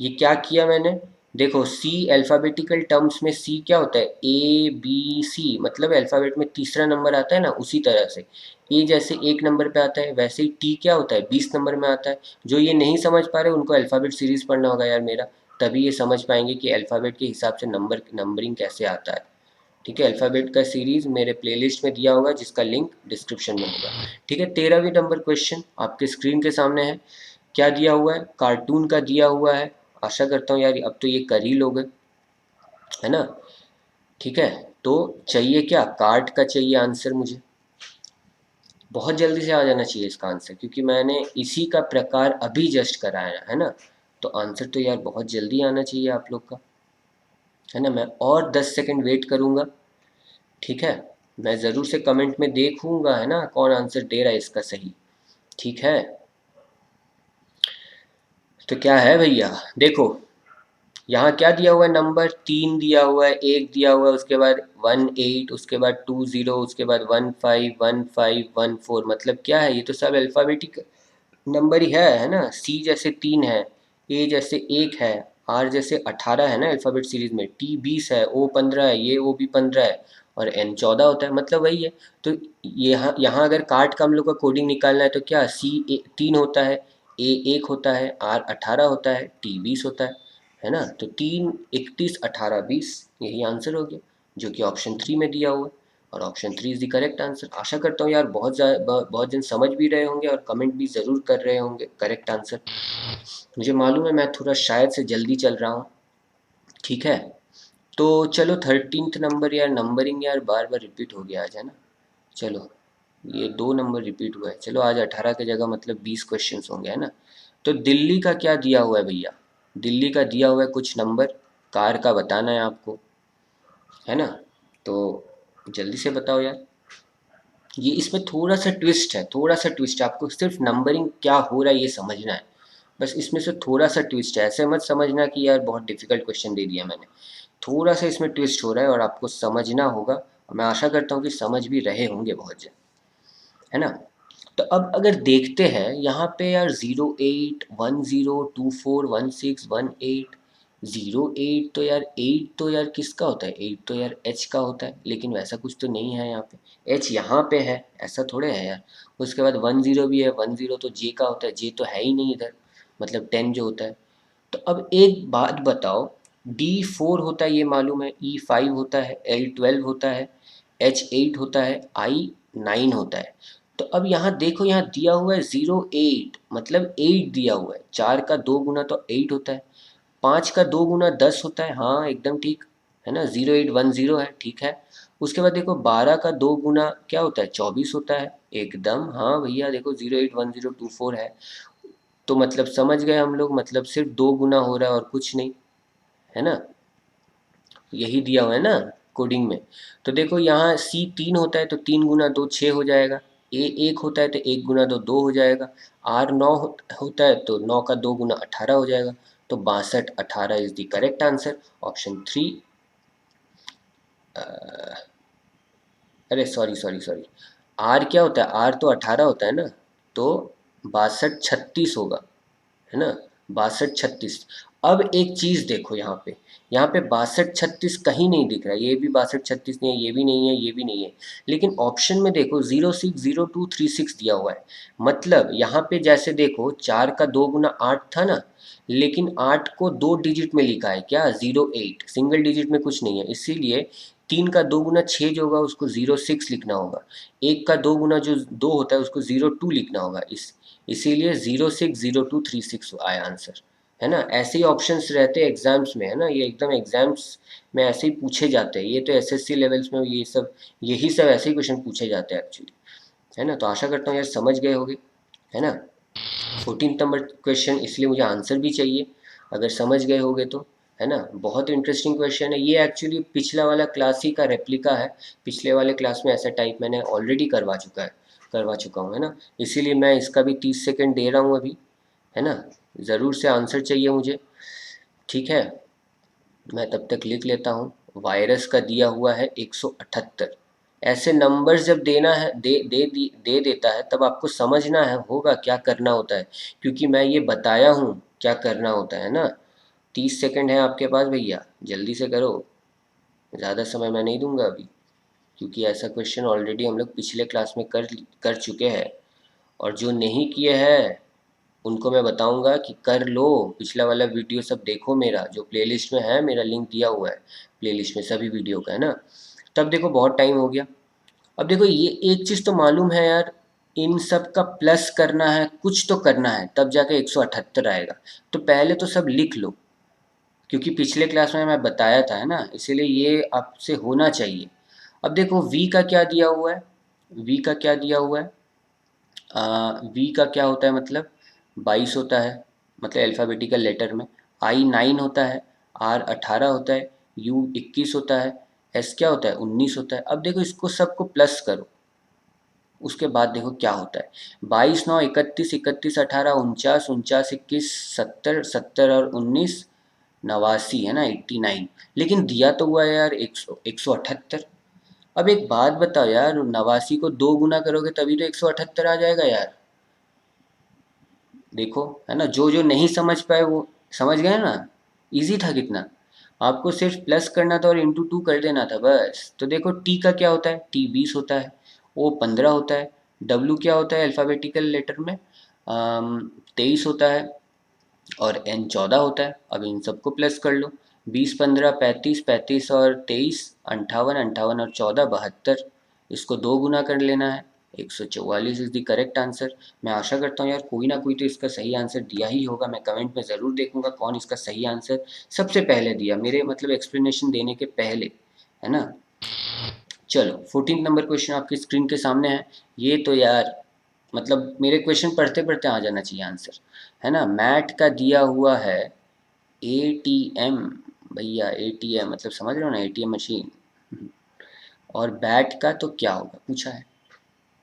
ये क्या किया मैंने, देखो सी अल्फ़ाबेटिकल टर्म्स में सी क्या होता है, A B C, मतलब अल्फ़ाबेट में तीसरा नंबर आता है ना, उसी तरह से ए जैसे 1 नंबर पे आता है, वैसे ही टी क्या होता है 20 नंबर में आता है। जो ये नहीं समझ पा रहे उनको अल्फ़ाबेट सीरीज पढ़ना होगा यार मेरा, तभी ये समझ पाएंगे कि अल्फ़ाबेट के हिसाब से नंबरिंग कैसे आता है। ठीक है, अल्फ़ाबेट का सीरीज मेरे प्लेलिस्ट में दिया होगा, जिसका लिंक डिस्क्रिप्शन में होगा। ठीक है, 13वीं नंबर क्वेश्चन आपके स्क्रीन के सामने है, क्या दिया हुआ है, कार्टून का दिया हुआ है। आशा करता हूँ यार अब तो ये कर ही लोगे, है ना। ठीक है, तो चाहिए क्या, कार्ड का चाहिए आंसर मुझे, बहुत जल्दी से आ जाना चाहिए इसका आंसर, क्योंकि मैंने इसी का प्रकार अभी जस्ट कराया है ना, तो आंसर तो यार बहुत जल्दी आना चाहिए आप लोग का, है ना। मैं और 10 सेकंड वेट करूँगा, ठीक है, मैं ज़रूर से कमेंट में देखूंगा, है ना, कौन आंसर दे रहा है इसका सही। ठीक है, तो क्या है भैया, देखो यहाँ क्या दिया हुआ है, नंबर 3 दिया हुआ है, 1 दिया हुआ है, उसके बाद 1 8, उसके बाद 2 0, उसके बाद 1 5 1 5 1 4, मतलब क्या है, ये तो सब अल्फ़ाबेटिक नंबर ही है ना। सी जैसे 3 है, ए जैसे 1 है, आर जैसे 18 है ना अल्फ़ाबेट सीरीज में, टी 20 है, ओ 15 है, ये ओ भी 15 है, और एन 14 होता है, मतलब वही है। तो यहाँ यहाँ अगर काट का हम लोग का कोडिंग निकालना है तो क्या, सी 3 होता है, ए 1 होता है, आर 18 होता है, टी 20 होता है ना। तो 3 31 18 20, यही आंसर हो गया, जो कि ऑप्शन 3 में दिया हुआ है, और option 3 is the correct answer. आशा करता हूँ यार बहुत जन समझ भी रहे होंगे और कमेंट भी ज़रूर कर रहे होंगे करेक्ट आंसर। मुझे मालूम है मैं थोड़ा शायद से जल्दी चल रहा हूँ, ठीक है। तो चलो 13th नंबर, यार नंबरिंग यार बार बार रिपीट हो गया आज, है ना। चलो ये 2 नंबर रिपीट हुआ है, चलो आज 18 की जगह मतलब 20 क्वेश्चन होंगे, है ना। तो दिल्ली का क्या दिया हुआ है भैया, दिल्ली का दिया हुआ है कुछ नंबर, कार का बताना है आपको, है ना। तो जल्दी से बताओ यार, ये इसमें थोड़ा सा ट्विस्ट है, थोड़ा सा ट्विस्ट है, आपको सिर्फ नंबरिंग क्या हो रहा है ये समझना है, बस इसमें से थोड़ा सा ट्विस्ट है, ऐसे मत समझना कि यार बहुत डिफिकल्ट क्वेश्चन दे दिया मैंने, थोड़ा सा इसमें ट्विस्ट हो रहा है और आपको समझना होगा, और मैं आशा करता हूँ कि समझ भी रहे होंगे बहुत जल्द, है ना। तो अब अगर देखते हैं यहाँ पे यार, 08 10 24 16 18, 08 तो यार 8 तो यार किसका होता है, 8 तो यार एच का होता है, लेकिन वैसा कुछ तो नहीं है यहाँ पे, एच यहाँ पे है, ऐसा थोड़े है यार। उसके बाद 10 भी है, 10 तो जे का होता है, जे तो है ही नहीं इधर, मतलब 10 जो होता है। तो अब एक बात बताओ, D4 होता है ये मालूम है, E5 होता है, L12 होता है, H8 होता है, I9 होता है। तो अब यहाँ देखो, यहाँ दिया हुआ है 08, मतलब 8 दिया हुआ है, 4 का 2 गुना तो 8 होता है, 5 का 2 गुना 10 होता है, हाँ एकदम ठीक, है ना, 0810 है, ठीक है। उसके बाद देखो 12 का 2 गुना क्या होता है 24 होता है, एकदम हाँ भैया, देखो 081024 है। तो मतलब समझ गए हम लोग, मतलब सिर्फ 2 गुना हो रहा है और कुछ नहीं, है ना, यही दिया हुआ है ना कोडिंग में। तो देखो यहाँ C3 होता है तो 3 गुना 2 6 हो जाएगा, A1 होता है तो 1 गुना 2 2 हो जाएगा, R9 होता है तो 9 का 2 गुना 18 हो जाएगा। तो 62 18 is the correct answer, option 3 अरे सॉरी सॉरी सॉरी, आर क्या होता है, आर तो 18 होता है ना, तो 62 36 होगा, है ना, 62 36। अब एक चीज़ देखो यहाँ पे 62 36 कहीं नहीं दिख रहा है, ये भी 62 36 नहीं है, ये भी नहीं है, ये भी नहीं है, लेकिन ऑप्शन में देखो 060236 दिया हुआ है। मतलब यहाँ पे जैसे देखो 4 का 2 गुना 8 था ना, लेकिन 8 को 2 डिजिट में लिखा है, क्या 08, सिंगल डिजिट में कुछ नहीं है, इसीलिए 3 का 2 गुना 6 जो होगा उसको 06 लिखना होगा, 1 का 2 गुना जो 2 होता है उसको 02 लिखना होगा, इसीलिए 060236 आया आंसर, है ना। ऐसे ही ऑप्शंस रहते हैं एग्जाम्स में, है ना, ये एकदम एग्जाम्स में ऐसे ही पूछे जाते हैं, ये तो एसएससी लेवल्स में ये सब, यही सब ऐसे ही क्वेश्चन पूछे जाते हैं एक्चुअली, है ना। तो आशा करता हूँ यार समझ गए होगे, है ना। 14 नंबर क्वेश्चन इसलिए मुझे आंसर भी चाहिए, अगर समझ गए होगे तो, है ना। बहुत इंटरेस्टिंग क्वेश्चन है ये, एक्चुअली पिछला वाला क्लास ही का रेप्लिका है, पिछले वाले क्लास में ऐसा टाइप मैंने ऑलरेडी करवा चुका हूँ, है ना। इसीलिए मैं इसका भी 30 सेकेंड दे रहा हूँ अभी, है ना। ज़रूर से आंसर चाहिए मुझे, ठीक है। मैं तब तक लिख लेता हूँ, वायरस का दिया हुआ है 178। ऐसे नंबर्स जब देना है दे देता है तब आपको समझना है होगा क्या करना होता है, क्योंकि मैं ये बताया हूँ क्या करना होता है ना। 30 सेकेंड है आपके पास भैया, जल्दी से करो, ज़्यादा समय मैं नहीं दूंगा अभी, क्योंकि ऐसा क्वेश्चन ऑलरेडी हम लोग पिछले क्लास में कर चुके हैं, और जो नहीं किए हैं उनको मैं बताऊंगा कि कर लो, पिछला वाला वीडियो सब देखो, मेरा जो प्लेलिस्ट में है, मेरा लिंक दिया हुआ है प्लेलिस्ट में सभी वीडियो का, है ना। तब देखो बहुत टाइम हो गया। अब देखो ये एक चीज़ तो मालूम है यार, इन सब का प्लस करना है, कुछ तो करना है, तब जाके 178 आएगा। तो पहले तो सब लिख लो, क्योंकि पिछले क्लास में मैं बताया था, है ना, इसीलिए ये आपसे होना चाहिए। अब देखो वी का क्या दिया हुआ है, वी का क्या दिया हुआ है, वी का क्या होता है, मतलब 22 होता है, मतलब अल्फ़ाबेटिकल लेटर में। आई 9 होता है, आर 18 होता है, यू 21 होता है, एस क्या होता है 19 होता है। अब देखो इसको सबको प्लस करो, उसके बाद देखो क्या होता है, 22 9 31, 31 18 49, 49 21 70, 70 और 19 89, है ना 89। लेकिन दिया तो हुआ है यार 178। अब एक बात बताओ यार, 89 को 2 गुना करोगे तभी तो 178 आ जाएगा यार। देखो, है ना, जो जो नहीं समझ पाए वो समझ गए ना, इजी था कितना, आपको सिर्फ प्लस करना था और इंटू 2 कर देना था बस। तो देखो टी का क्या होता है, टी 20 होता है, ओ 15 होता है, डब्ल्यू क्या होता है अल्फ़ाबेटिकल लेटर में 23 होता है, और एन 14 होता है। अब इन सबको प्लस कर लो, 20 15 35, 35 और 23 58, 58 और 14 72, इसको 2 गुना कर लेना है, 144 इज़ द करेक्ट आंसर। मैं आशा करता हूँ यार कोई ना कोई तो इसका सही आंसर दिया ही होगा, मैं कमेंट में ज़रूर देखूंगा कौन इसका सही आंसर सबसे पहले दिया, मेरे मतलब एक्सप्लेनेशन देने के पहले, है ना। चलो 14 नंबर क्वेश्चन आपकी स्क्रीन के सामने है। ये तो यार मतलब मेरे क्वेश्चन पढ़ते पढ़ते आ जाना चाहिए आंसर, है ना। मैट का दिया हुआ है एटीएम, भैया एटीएम मतलब समझ रहे हो ना, एटीएम मशीन। और बैट का तो क्या होगा पूछा है,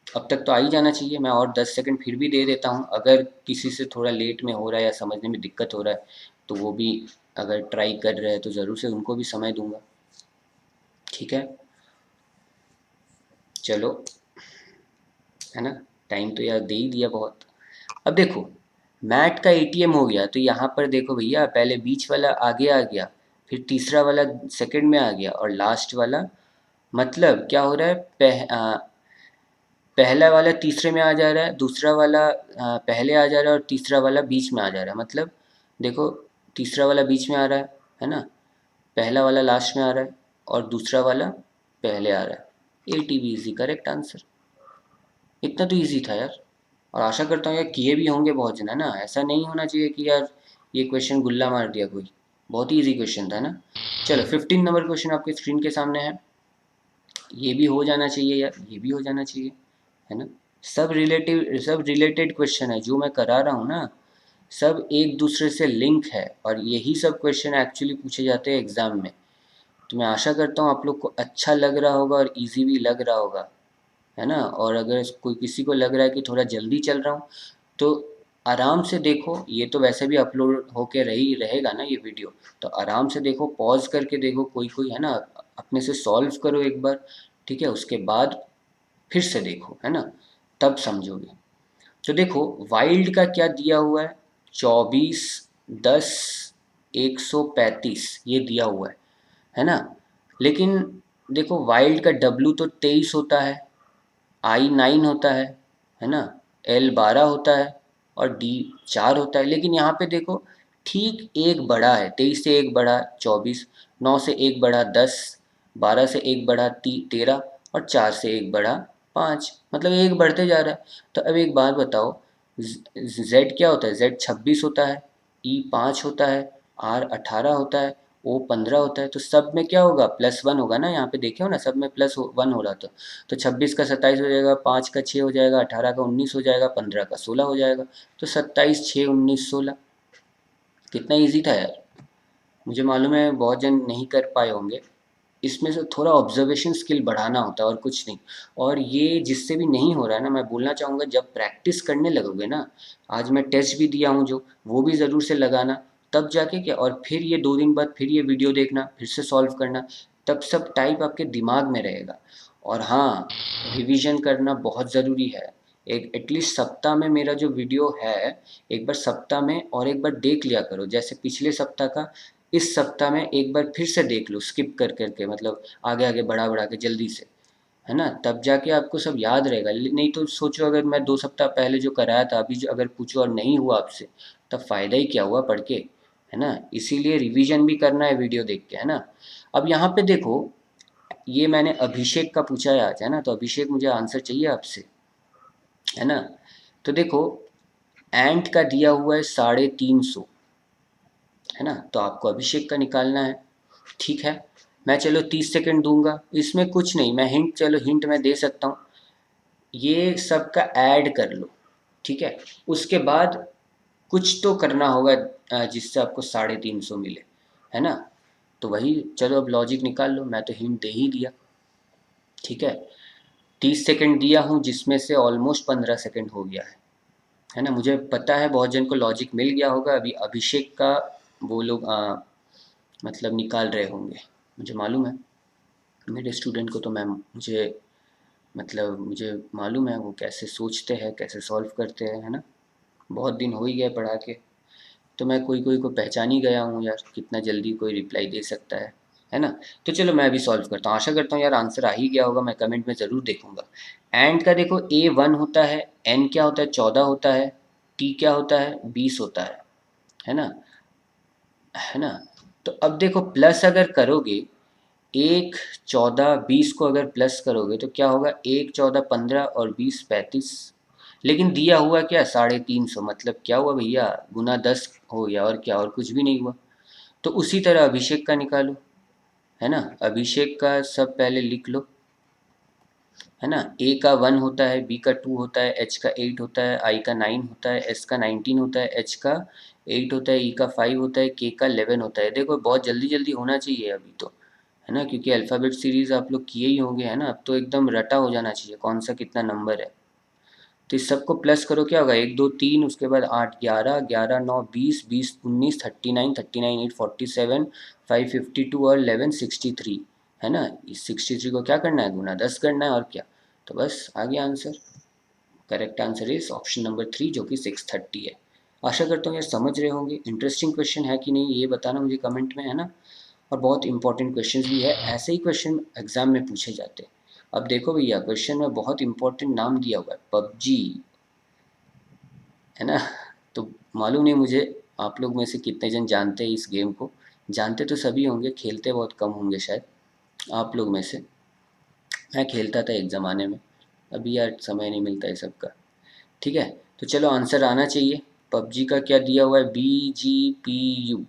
अब तक तो आ ही जाना चाहिए। मैं और 10 सेकंड फिर भी दे देता हूँ, अगर किसी से थोड़ा लेट में हो रहा है या समझने में दिक्कत हो रहा है तो वो भी अगर ट्राई कर रहे हैं तो ज़रूर से उनको भी समय दूंगा, ठीक है। चलो, है ना, टाइम तो यार दे ही दिया बहुत। अब देखो मैट का एटीएम हो गया, तो यहाँ पर देखो भैया पहले बीच वाला आगे आ गया, फिर तीसरा वाला सेकंड में आ गया, और लास्ट वाला मतलब क्या हो रहा है, पहला वाला तीसरे में आ जा रहा है, दूसरा वाला पहले आ जा रहा है, और तीसरा वाला बीच में आ जा रहा है। मतलब देखो तीसरा वाला बीच में आ रहा है ना, पहला वाला लास्ट में आ रहा है, और दूसरा वाला पहले आ रहा है। A T B is the correct answer. इतना तो ईज़ी था यार, और आशा करता हूँ यार किए भी होंगे बहुत जन, है ना। ऐसा नहीं होना चाहिए कि यार ये क्वेश्चन गुल्ला मार दिया कोई, बहुत ही ईजी क्वेश्चन था ना। चलो 15 नंबर क्वेश्चन आपके स्क्रीन के सामने है, ये भी हो जाना चाहिए यार, ये भी हो जाना चाहिए, है ना। सब रिलेटेड क्वेश्चन है जो मैं करा रहा हूँ ना, सब एक दूसरे से लिंक है, और यही सब क्वेश्चन एक्चुअली पूछे जाते हैं एग्ज़ाम में। तो मैं आशा करता हूँ आप लोग को अच्छा लग रहा होगा और इजी भी लग रहा होगा, है ना। और अगर कोई किसी को लग रहा है कि थोड़ा जल्दी चल रहा हूँ तो आराम से देखो, ये तो वैसे भी अपलोड होके रही रहेगा ना ये वीडियो, तो आराम से देखो, पॉज करके देखो, कोई कोई है ना, अपने से सॉल्व करो एक बार, ठीक है, उसके बाद फिर से देखो, है ना, तब समझोगे। तो देखो वाइल्ड का क्या दिया हुआ है, 24, 10, 135 ये दिया हुआ है ना। लेकिन देखो वाइल्ड का डब्लू तो 23 होता है, आई 9 होता है ना, एल 12 होता है और डी 4 होता है। लेकिन यहाँ पे देखो ठीक एक बड़ा है, 23 से एक बड़ा 24, 9 से एक बड़ा 10, 12 से एक बड़ा 13 और 4 से एक बड़ा 5, मतलब एक बढ़ते जा रहा है। तो अब एक बात बताओ, जेड क्या होता है, जेड 26 होता है, ई 5 होता है, आर 18 होता है, ओ 15 होता है। तो सब में क्या होगा, +1 होगा ना, यहाँ पे देखे हो ना, सब में +1 हो रहा था। तो 26 का 27 हो जाएगा, 5 का 6 हो जाएगा, 18 का 19 हो जाएगा, 15 का 16 हो जाएगा। तो 27, 6, 19, 16। कितना ईजी था यार। मुझे मालूम है बहुत जन नहीं कर पाए होंगे। इसमें से थोड़ा ऑब्जर्वेशन स्किल बढ़ाना होता है और कुछ नहीं। और ये जिससे भी नहीं हो रहा है ना, मैं बोलना चाहूँगा जब प्रैक्टिस करने लगोगे ना, आज मैं टेस्ट भी दिया हूँ जो, वो भी ज़रूर से लगाना, तब जाके क्या, और फिर ये 2 दिन बाद फिर ये वीडियो देखना, फिर से सॉल्व करना, तब सब टाइप आपके दिमाग में रहेगा। और हाँ, रिवीजन करना बहुत ज़रूरी है। एक एटलीस्ट सप्ताह में मेरा जो वीडियो है, एक बार सप्ताह में और एक बार देख लिया करो, जैसे पिछले सप्ताह का इस सप्ताह में एक बार फिर से देख लो, स्किप कर करके, मतलब आगे आगे बढ़ा बढ़ा के जल्दी से, है ना, तब जाके आपको सब याद रहेगा। नहीं तो सोचो अगर मैं 2 सप्ताह पहले जो कराया था अभी जो अगर पूछो और नहीं हुआ आपसे, तब फ़ायदा ही क्या हुआ पढ़ के, है ना। इसीलिए रिवीजन भी करना है वीडियो देख के, है ना। अब यहाँ पे देखो, ये मैंने अभिषेक का पूछा है आज, है ना, तो अभिषेक मुझे आंसर चाहिए आपसे, है ना। तो देखो एंट का दिया हुआ है 350, है ना, तो आपको अभिषेक का निकालना है। ठीक है, मैं चलो 30 सेकंड दूंगा, इसमें कुछ नहीं, मैं हिंट, चलो हिंट मैं दे सकता हूँ, ये सब का ऐड कर लो, ठीक है। उसके बाद कुछ तो करना होगा जिससे आपको 350 मिले, है ना। तो वही, चलो अब लॉजिक निकाल लो, मैं तो हिंट दे ही दिया, ठीक है। 30 सेकंड दिया हूँ जिसमें से ऑलमोस्ट 15 सेकंड हो गया है ना। मुझे पता है बहुत जन को लॉजिक मिल गया होगा, अभी अभिषेक का वो लोग मतलब निकाल रहे होंगे, मुझे मालूम है। मेरे स्टूडेंट को तो मैं, मुझे मतलब मुझे मालूम है वो कैसे सोचते हैं, कैसे सॉल्व करते हैं, है ना। बहुत दिन हो ही गए पढ़ा के, तो मैं कोई कोई को पहचान ही गया हूँ यार, कितना जल्दी कोई रिप्लाई दे सकता है ना। तो चलो मैं अभी सॉल्व करता हूँ, आशा करता हूँ यार आंसर आ ही गया होगा, मैं कमेंट में ज़रूर देखूंगा। एंड का देखो A1 होता है, एन क्या होता है 14 होता है, टी क्या होता है 20 होता है ना, है ना। तो अब देखो प्लस अगर करोगे, 1, 14, 20 को अगर प्लस करोगे तो क्या होगा, 1, 14, 15 और 20, 35। लेकिन दिया हुआ क्या, 350, मतलब क्या हुआ भैया, गुना 10 हो गया, और क्या, और कुछ भी नहीं हुआ। तो उसी तरह अभिषेक का निकालो, है ना। अभिषेक का सब पहले लिख लो, है ना। ए का 1 होता है, बी का 2 होता है, एच का 8 होता है, आई का 9 होता है, एस का 19 होता है, एच का 8 होता है, ई का 5 होता है, के का 11 होता है। देखो बहुत जल्दी जल्दी होना चाहिए अभी तो, है ना, क्योंकि अल्फ़ाबेट सीरीज़ आप लोग किए ही होंगे, है ना। अब तो एकदम रटा हो जाना चाहिए कौन सा कितना नंबर है। तो इस सबको प्लस करो, क्या होगा, 1, 2, 3, उसके बाद 8, 11, 11, 9, 20, 20, 19, 39, 39, 8, 47, 5, 52 और 11, 63, है ना। इस 63 को क्या करना है, गुना 10 करना है, और क्या। तो बस आ गया answer. Correct answer is option number 3 जो कि 630 है। आशा करता हूँ यार समझ रहे होंगे। इंटरेस्टिंग क्वेश्चन है कि नहीं ये बताना मुझे कमेंट में, है ना। और बहुत इंपॉर्टेंट क्वेश्चन भी है, ऐसे ही क्वेश्चन एग्जाम में पूछे जाते हैं। अब देखो भैया क्वेश्चन में बहुत इंपॉर्टेंट नाम दिया हुआ है, पबजी, है ना। तो मालूम नहीं मुझे आप लोग में से कितने जन जानते हैं इस गेम को, जानते तो सभी होंगे, खेलते बहुत कम होंगे शायद आप लोग में से। मैं खेलता था एक ज़माने में, अभी यार समय नहीं मिलता है सबका। ठीक है, तो चलो आंसर आना चाहिए। पबजी का क्या दिया हुआ है, BGPU,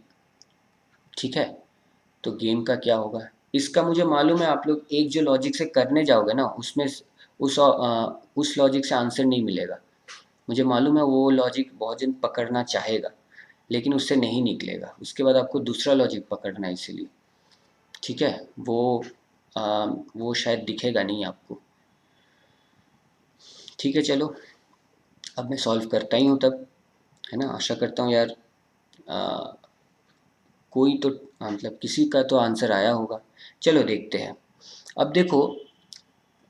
ठीक है। तो गेम का क्या होगा, इसका मुझे मालूम है, आप लोग एक जो लॉजिक से करने जाओगे ना, उसमें उस लॉजिक से आंसर नहीं मिलेगा। मुझे मालूम है वो लॉजिक बहुत जन पकड़ना चाहेगा, लेकिन उससे नहीं निकलेगा, उसके बाद आपको दूसरा लॉजिक पकड़ना है, इसीलिए, ठीक है। वो शायद दिखेगा नहीं आपको, ठीक है। चलो अब मैं सॉल्व करता ही हूँ तब, है ना। आशा करता हूँ यार आ, कोई तो मतलब किसी का तो आंसर आया होगा। चलो देखते हैं। अब देखो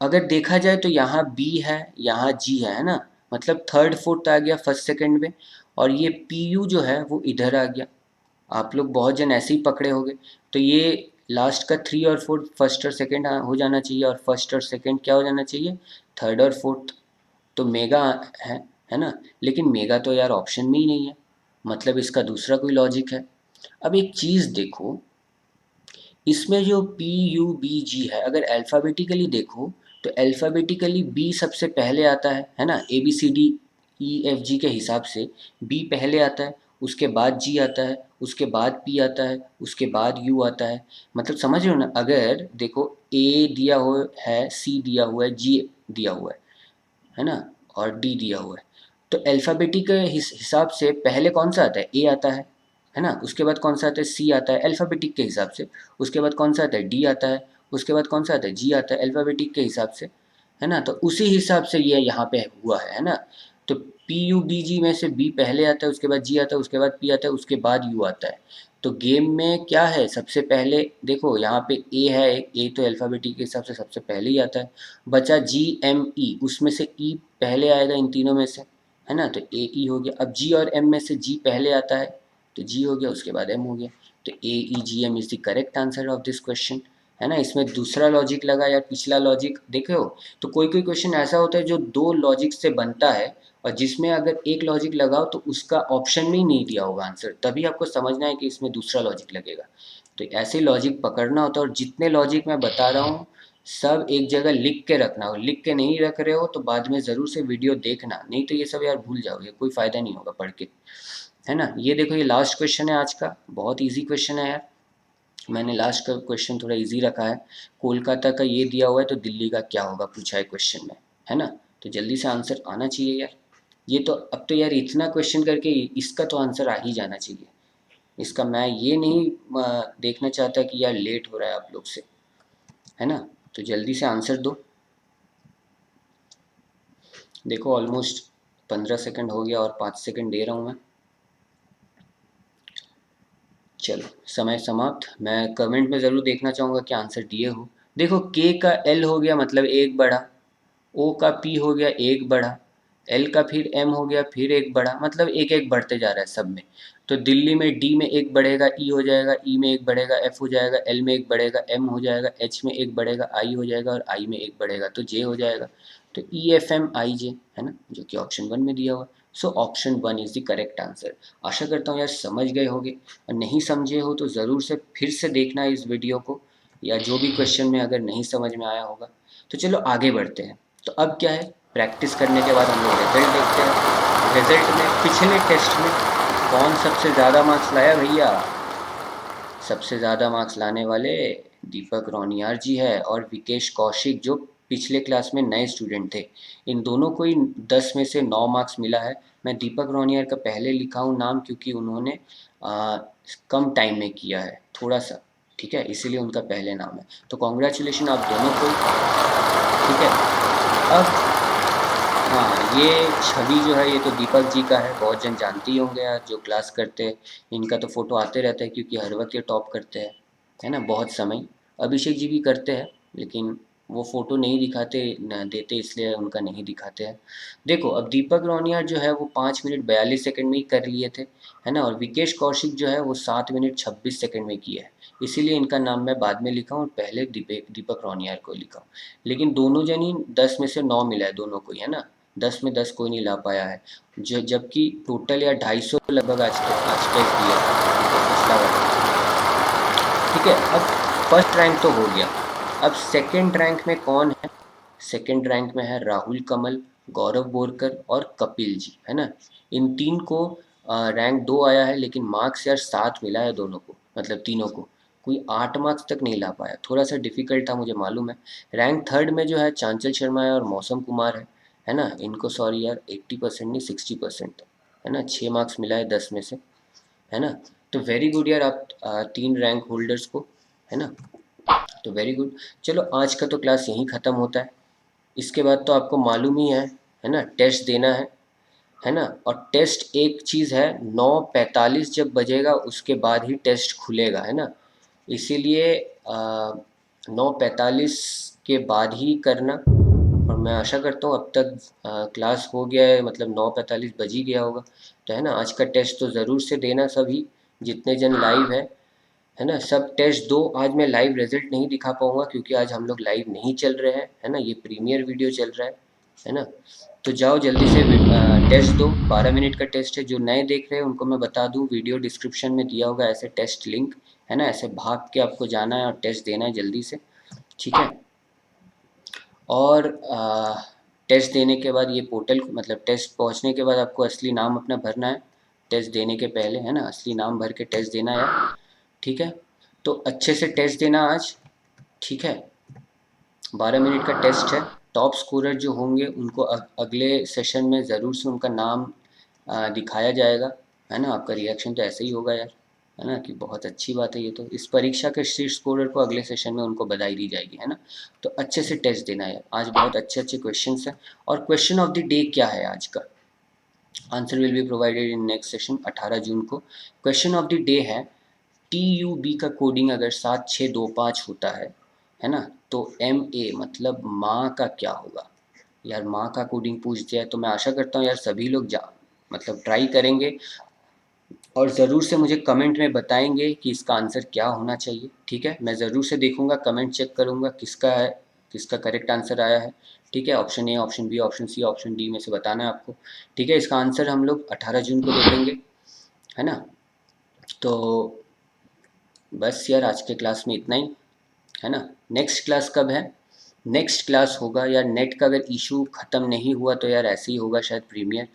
अगर देखा जाए तो यहाँ बी है, यहाँ जी है ना, मतलब थर्ड फोर्थ आ गया फर्स्ट सेकंड में, और ये पी यू जो है वो इधर आ गया। आप लोग बहुत जन ऐसे ही पकड़े होंगे। तो ये लास्ट का थ्री और फोर्थ फर्स्ट और सेकंड हो जाना चाहिए, और फर्स्ट और सेकंड क्या हो जाना चाहिए, थर्ड और फोर्थ। तो मेगा है है ना। लेकिन मेगा तो यार ऑप्शन में ही नहीं है, मतलब इसका दूसरा कोई लॉजिक है। अब एक चीज़ देखो, इसमें जो पी यू बी जी है, अगर अल्फ़ाबेटिकली देखो तो अल्फ़ाबेटिकली बी सबसे पहले आता है ना, A B C D E F G के हिसाब से बी पहले आता है, उसके बाद जी आता है, उसके बाद पी आता है, उसके बाद यू आता है। मतलब समझ रहे हो ना, अगर देखो ए दिया हुआ है, सी दिया हुआ है, जी दिया हुआ है ना, और डी दिया हुआ है, तो अल्फ़ाबेटिक के हिसाब से पहले कौन सा आता है, ए आता है ना, उसके बाद कौन सा आता है, सी आता है अल्फ़ाबेटिक के हिसाब से, उसके बाद कौन सा आता है, डी आता है, उसके बाद कौन सा आता है, जी आता है अल्फ़ाबेटिक के हिसाब से, है ना। तो उसी हिसाब से ये यहाँ पे हुआ है ना। तो पी यू बी जी में से बी पहले आता है, उसके बाद जी आता है, उसके बाद पी आता है, उसके बाद यू आता है। तो गेम में क्या है, सबसे पहले देखो यहाँ पे ए है, ए तो अल्फ़ाबेटिक के हिसाब से सबसे पहले ही आता है। बचा जी एम ई, उसमें से ई पहले आएगा इन तीनों में से, है ना, तो ए ई हो गया। अब जी और एम में से जी पहले आता है, तो जी हो गया, उसके बाद एम हो गया। तो A E G M is the correct answer of this question, है ना। इसमें दूसरा लॉजिक लगा या पिछला लॉजिक देखे हो, तो कोई कोई क्वेश्चन ऐसा होता है जो दो लॉजिक से बनता है, और जिसमें अगर एक लॉजिक लगाओ तो उसका ऑप्शन में ही नहीं दिया होगा आंसर, तभी आपको समझना है कि इसमें दूसरा लॉजिक लगेगा। तो ऐसे लॉजिक पकड़ना होता है, और जितने लॉजिक मैं बता रहा हूँ सब एक जगह लिख के रखना हो, लिख के नहीं रख रहे हो तो बाद में ज़रूर से वीडियो देखना, नहीं तो ये सब यार भूल जाओगे, कोई फ़ायदा नहीं होगा पढ़ के, है ना। ये देखो, ये लास्ट क्वेश्चन है आज का, बहुत इजी क्वेश्चन है यार, मैंने लास्ट का क्वेश्चन थोड़ा इजी रखा है। कोलकाता का ये दिया हुआ है, तो दिल्ली का क्या होगा पूछा है क्वेश्चन में, है ना। तो जल्दी से आंसर आना चाहिए यार। ये तो अब तो यार इतना क्वेश्चन करके इसका तो आंसर आ ही जाना चाहिए। इसका मैं ये नहीं देखना चाहता कि यार लेट हो रहा है आप लोग से, है ना। तो जल्दी से आंसर दो। देखो ऑलमोस्ट 15 सेकंड हो गया, और 5 सेकंड दे रहा हूँ मैं। चलो समय समाप्त। मैं कमेंट में ज़रूर देखना चाहूँगा कि आंसर दिए हो। देखो के का एल हो गया मतलब एक बढ़ा, ओ का पी हो गया एक बढ़ा, एल का फिर एम हो गया फिर एक बढ़ा, मतलब एक एक बढ़ते जा रहा है सब में। तो दिल्ली में डी में एक बढ़ेगा, ई हो जाएगा, ई में एक बढ़ेगा, एफ हो जाएगा, एल में एक बढ़ेगा, एम हो जाएगा, एच में एक बढ़ेगा, आई हो जाएगा, और आई में एक बढ़ेगा तो जे हो जाएगा। तो ई एफ एम आई जे, है ना, जो कि ऑप्शन वन में दिया हुआ। So option one is the correct answer. आशा करता हूँ यार समझ गए होगे, और नहीं समझे हो तो ज़रूर से फिर से देखना इस वीडियो को, या जो भी क्वेश्चन में अगर नहीं समझ में आया होगा। तो चलो आगे बढ़ते हैं। तो अब क्या है, प्रैक्टिस करने के बाद हम लोग रिजल्ट देखते हैं। रिजल्ट में पिछले टेस्ट में कौन सबसे ज़्यादा मार्क्स लाया भैया, सबसे ज़्यादा मार्क्स लाने वाले दीपक रोनियार जी है, और विकेश कौशिक जो पिछले क्लास में नए स्टूडेंट थे। इन दोनों को ही 10 में से 9 मार्क्स मिला है। मैं दीपक रोनियार का पहले लिखा हूँ नाम, क्योंकि उन्होंने कम टाइम में किया है थोड़ा सा, ठीक है, इसीलिए उनका पहले नाम है। तो कॉन्ग्रेचुलेशन आप दोनों को, ठीक है। अब हाँ, ये छवि जो है ये तो दीपक जी का है, बहुत जन जानते ही होंगे यार जो क्लास करते हैं। इनका तो फ़ोटो आते रहता है क्योंकि हर वक्त ये टॉप करते हैं, है ना, बहुत समय। अभिषेक जी भी करते हैं, लेकिन वो फ़ोटो नहीं दिखाते न देते, इसलिए उनका नहीं दिखाते हैं। देखो अब दीपक रोनियार जो है वो 5 मिनट 42 सेकंड में ही कर लिए थे, है ना, और विकेश कौशिक जो है वो 7 मिनट 26 सेकंड में किया है। इसीलिए इनका नाम मैं बाद में लिखा हूँ, पहले दीपक रोनियार को लिखा हूँ। लेकिन दोनों जन ही 10 में से 9 मिला है दोनों को ही, है ना। 10 में 10 कोई नहीं ला पाया है, जो जबकि टोटल या 250 लगभग आज टेस्ट दिया था उनको पिछला वाला। ठीक है, अब फर्स्ट रैंक तो हो गया। अब सेकंड रैंक में कौन है, सेकंड रैंक में है राहुल कमल, गौरव बोरकर और कपिल जी, है ना। इन तीन को रैंक 2 आया है, लेकिन मार्क्स यार 7 मिला है दोनों को, मतलब तीनों को। कोई 8 मार्क्स तक नहीं ला पाया, थोड़ा सा डिफिकल्ट था मुझे मालूम है। रैंक थर्ड में जो है चांचल शर्मा है और मौसम कुमार है ना। इनको सॉरी यार 80% नहीं 60%, है ना, 6 मार्क्स मिला है 10 में से, है ना। तो वेरी गुड यार, आप 3 रैंक होल्डर्स को, है ना। तो वेरी गुड। चलो आज का तो क्लास यहीं ख़त्म होता है। इसके बाद तो आपको मालूम ही है ना, टेस्ट देना है ना। और टेस्ट एक चीज़ है, 9:45 जब बजेगा उसके बाद ही टेस्ट खुलेगा, है ना। इसीलिए 9:45 के बाद ही करना। और मैं आशा करता हूँ अब तक क्लास हो गया है, मतलब 9:45 बज ही गया होगा। तो है ना, आज का टेस्ट तो ज़रूर से देना सभी, जितने जन लाइव है ना, सब टेस्ट दो। आज मैं लाइव रिजल्ट नहीं दिखा पाऊंगा क्योंकि आज हम लोग लाइव नहीं चल रहे हैं, है ना, ये प्रीमियर वीडियो चल रहा है ना। तो जाओ जल्दी से टेस्ट दो, 12 मिनट का टेस्ट है। जो नए देख रहे हैं उनको मैं बता दूं, वीडियो डिस्क्रिप्शन में दिया होगा ऐसे टेस्ट लिंक, है ना, ऐसे भाग के आपको जाना है और टेस्ट देना है जल्दी से, ठीक है। और टेस्ट देने के बाद ये पोर्टल, मतलब टेस्ट पहुंचने के बाद आपको असली नाम अपना भरना है, टेस्ट देने के पहले, है ना, असली नाम भर के टेस्ट देना है, ठीक है। तो अच्छे से टेस्ट देना आज, ठीक है। 12 मिनट का टेस्ट है। टॉप स्कोरर जो होंगे उनको अगले सेशन में ज़रूर से उनका नाम दिखाया जाएगा, है ना। आपका रिएक्शन तो ऐसे ही होगा यार, है ना, कि बहुत अच्छी बात है ये तो। इस परीक्षा के शीर्ष स्कोरर को अगले सेशन में उनको बधाई दी जाएगी, है ना। तो अच्छे से टेस्ट देना है आज, बहुत अच्छे अच्छे क्वेश्चंस हैं। और क्वेश्चन ऑफ द डे क्या है आज का, answer will be provided in next session 18 जून को। क्वेश्चन ऑफ द डे है, TUB का कोडिंग अगर 7625 होता है ना, तो MA मतलब माँ का क्या होगा। यार माँ का कोडिंग पूछ दिया है, तो मैं आशा करता हूँ यार सभी लोग जा मतलब ट्राई करेंगे और ज़रूर से मुझे कमेंट में बताएंगे कि इसका आंसर क्या होना चाहिए, ठीक है। मैं ज़रूर से देखूंगा, कमेंट चेक करूंगा किसका है, किसका करेक्ट आंसर आया है, ठीक है। Option A, option B, option C, option D में से बताना है आपको, ठीक है। इसका आंसर हम लोग 18 जून को देखेंगे, है ना। तो बस यार आज के क्लास में इतना ही, है ना। नेक्स्ट क्लास कब है, नेक्स्ट क्लास होगा यार, नेट का अगर इशू ख़त्म नहीं हुआ तो यार ऐसे ही होगा शायद प्रीमियर,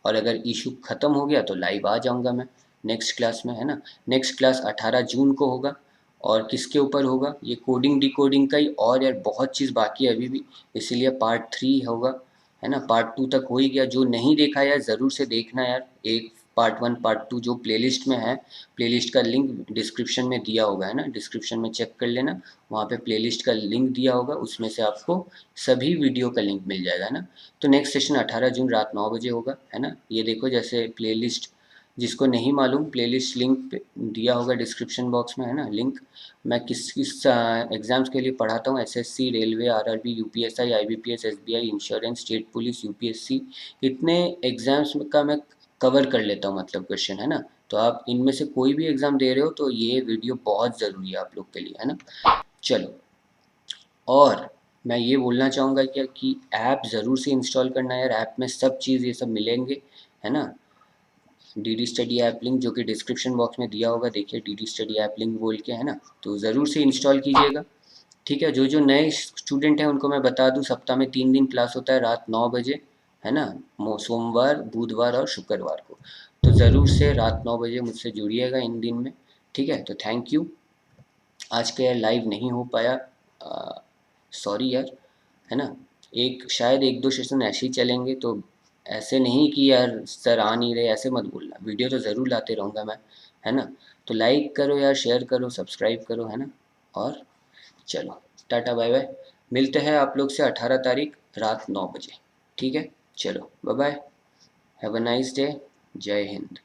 और अगर इशू ख़त्म हो गया तो लाइव आ जाऊंगा मैं नेक्स्ट क्लास में, है ना। नेक्स्ट क्लास 18 जून को होगा। और किसके ऊपर होगा, ये कोडिंग डिकोडिंग का ही, और यार बहुत चीज़ बाकी है अभी भी, इसीलिए पार्ट 3 होगा, है ना। पार्ट 2 तक हो ही गया, जो नहीं देखा यार ज़रूर से देखना यार। एक पार्ट 1 पार्ट 2 जो प्लेलिस्ट में है, प्लेलिस्ट का लिंक डिस्क्रिप्शन में दिया होगा, है ना, डिस्क्रिप्शन में चेक कर लेना, वहाँ पे प्लेलिस्ट का लिंक दिया होगा, उसमें से आपको सभी वीडियो का लिंक मिल जाएगा, है ना। तो नेक्स्ट सेशन 18 जून रात 9 बजे होगा, है ना। ये देखो जैसे प्लेलिस्ट, जिसको नहीं मालूम प्लेलिस्ट लिंक दिया होगा डिस्क्रिप्शन बॉक्स में, है ना, लिंक। मैं किस किस एग्ज़ाम्स के लिए पढ़ाता हूँ, SSC, railway, RRB, UPSI, IBPS, SBI, insurance, state police, UPSC, इतने एग्ज़ाम्स का मैं कवर कर लेता हूँ, मतलब क्वेश्चन, है ना। तो आप इनमें से कोई भी एग्ज़ाम दे रहे हो तो ये वीडियो बहुत ज़रूरी है आप लोग के लिए, है ना। चलो, और मैं ये बोलना चाहूँगा क्या कि ऐप ज़रूर से इंस्टॉल करना है यार, ऐप में सब चीज़ ये सब मिलेंगे, है ना। DD स्टडी ऐप लिंक जो कि डिस्क्रिप्शन बॉक्स में दिया होगा, देखिए DD स्टडी ऐप लिंक बोल के, है ना। तो ज़रूर से इंस्टॉल कीजिएगा, ठीक है। जो जो नए स्टूडेंट हैं उनको मैं बता दूं, सप्ताह में 3 दिन क्लास होता है रात 9 बजे, है ना, सोमवार, बुधवार और शुक्रवार को। तो ज़रूर से रात 9 बजे मुझसे जुड़िएगा इन दिन में, ठीक है। तो थैंक यू, आज के यार लाइव नहीं हो पाया, सॉरी यार, है ना। एक शायद 1-2 सेशन ऐसे ही चलेंगे, तो ऐसे नहीं कि यार सर आ नहीं रहे, ऐसे मत बोलना, वीडियो तो ज़रूर लाते रहूँगा मैं, है ना। तो लाइक करो यार, शेयर करो, सब्सक्राइब करो, है ना। और चलो, टाटा बाय बाय, मिलते हैं आप लोग से 18 तारीख रात 9 बजे, ठीक है। चलो bye bye, have a nice day, जय हिंद।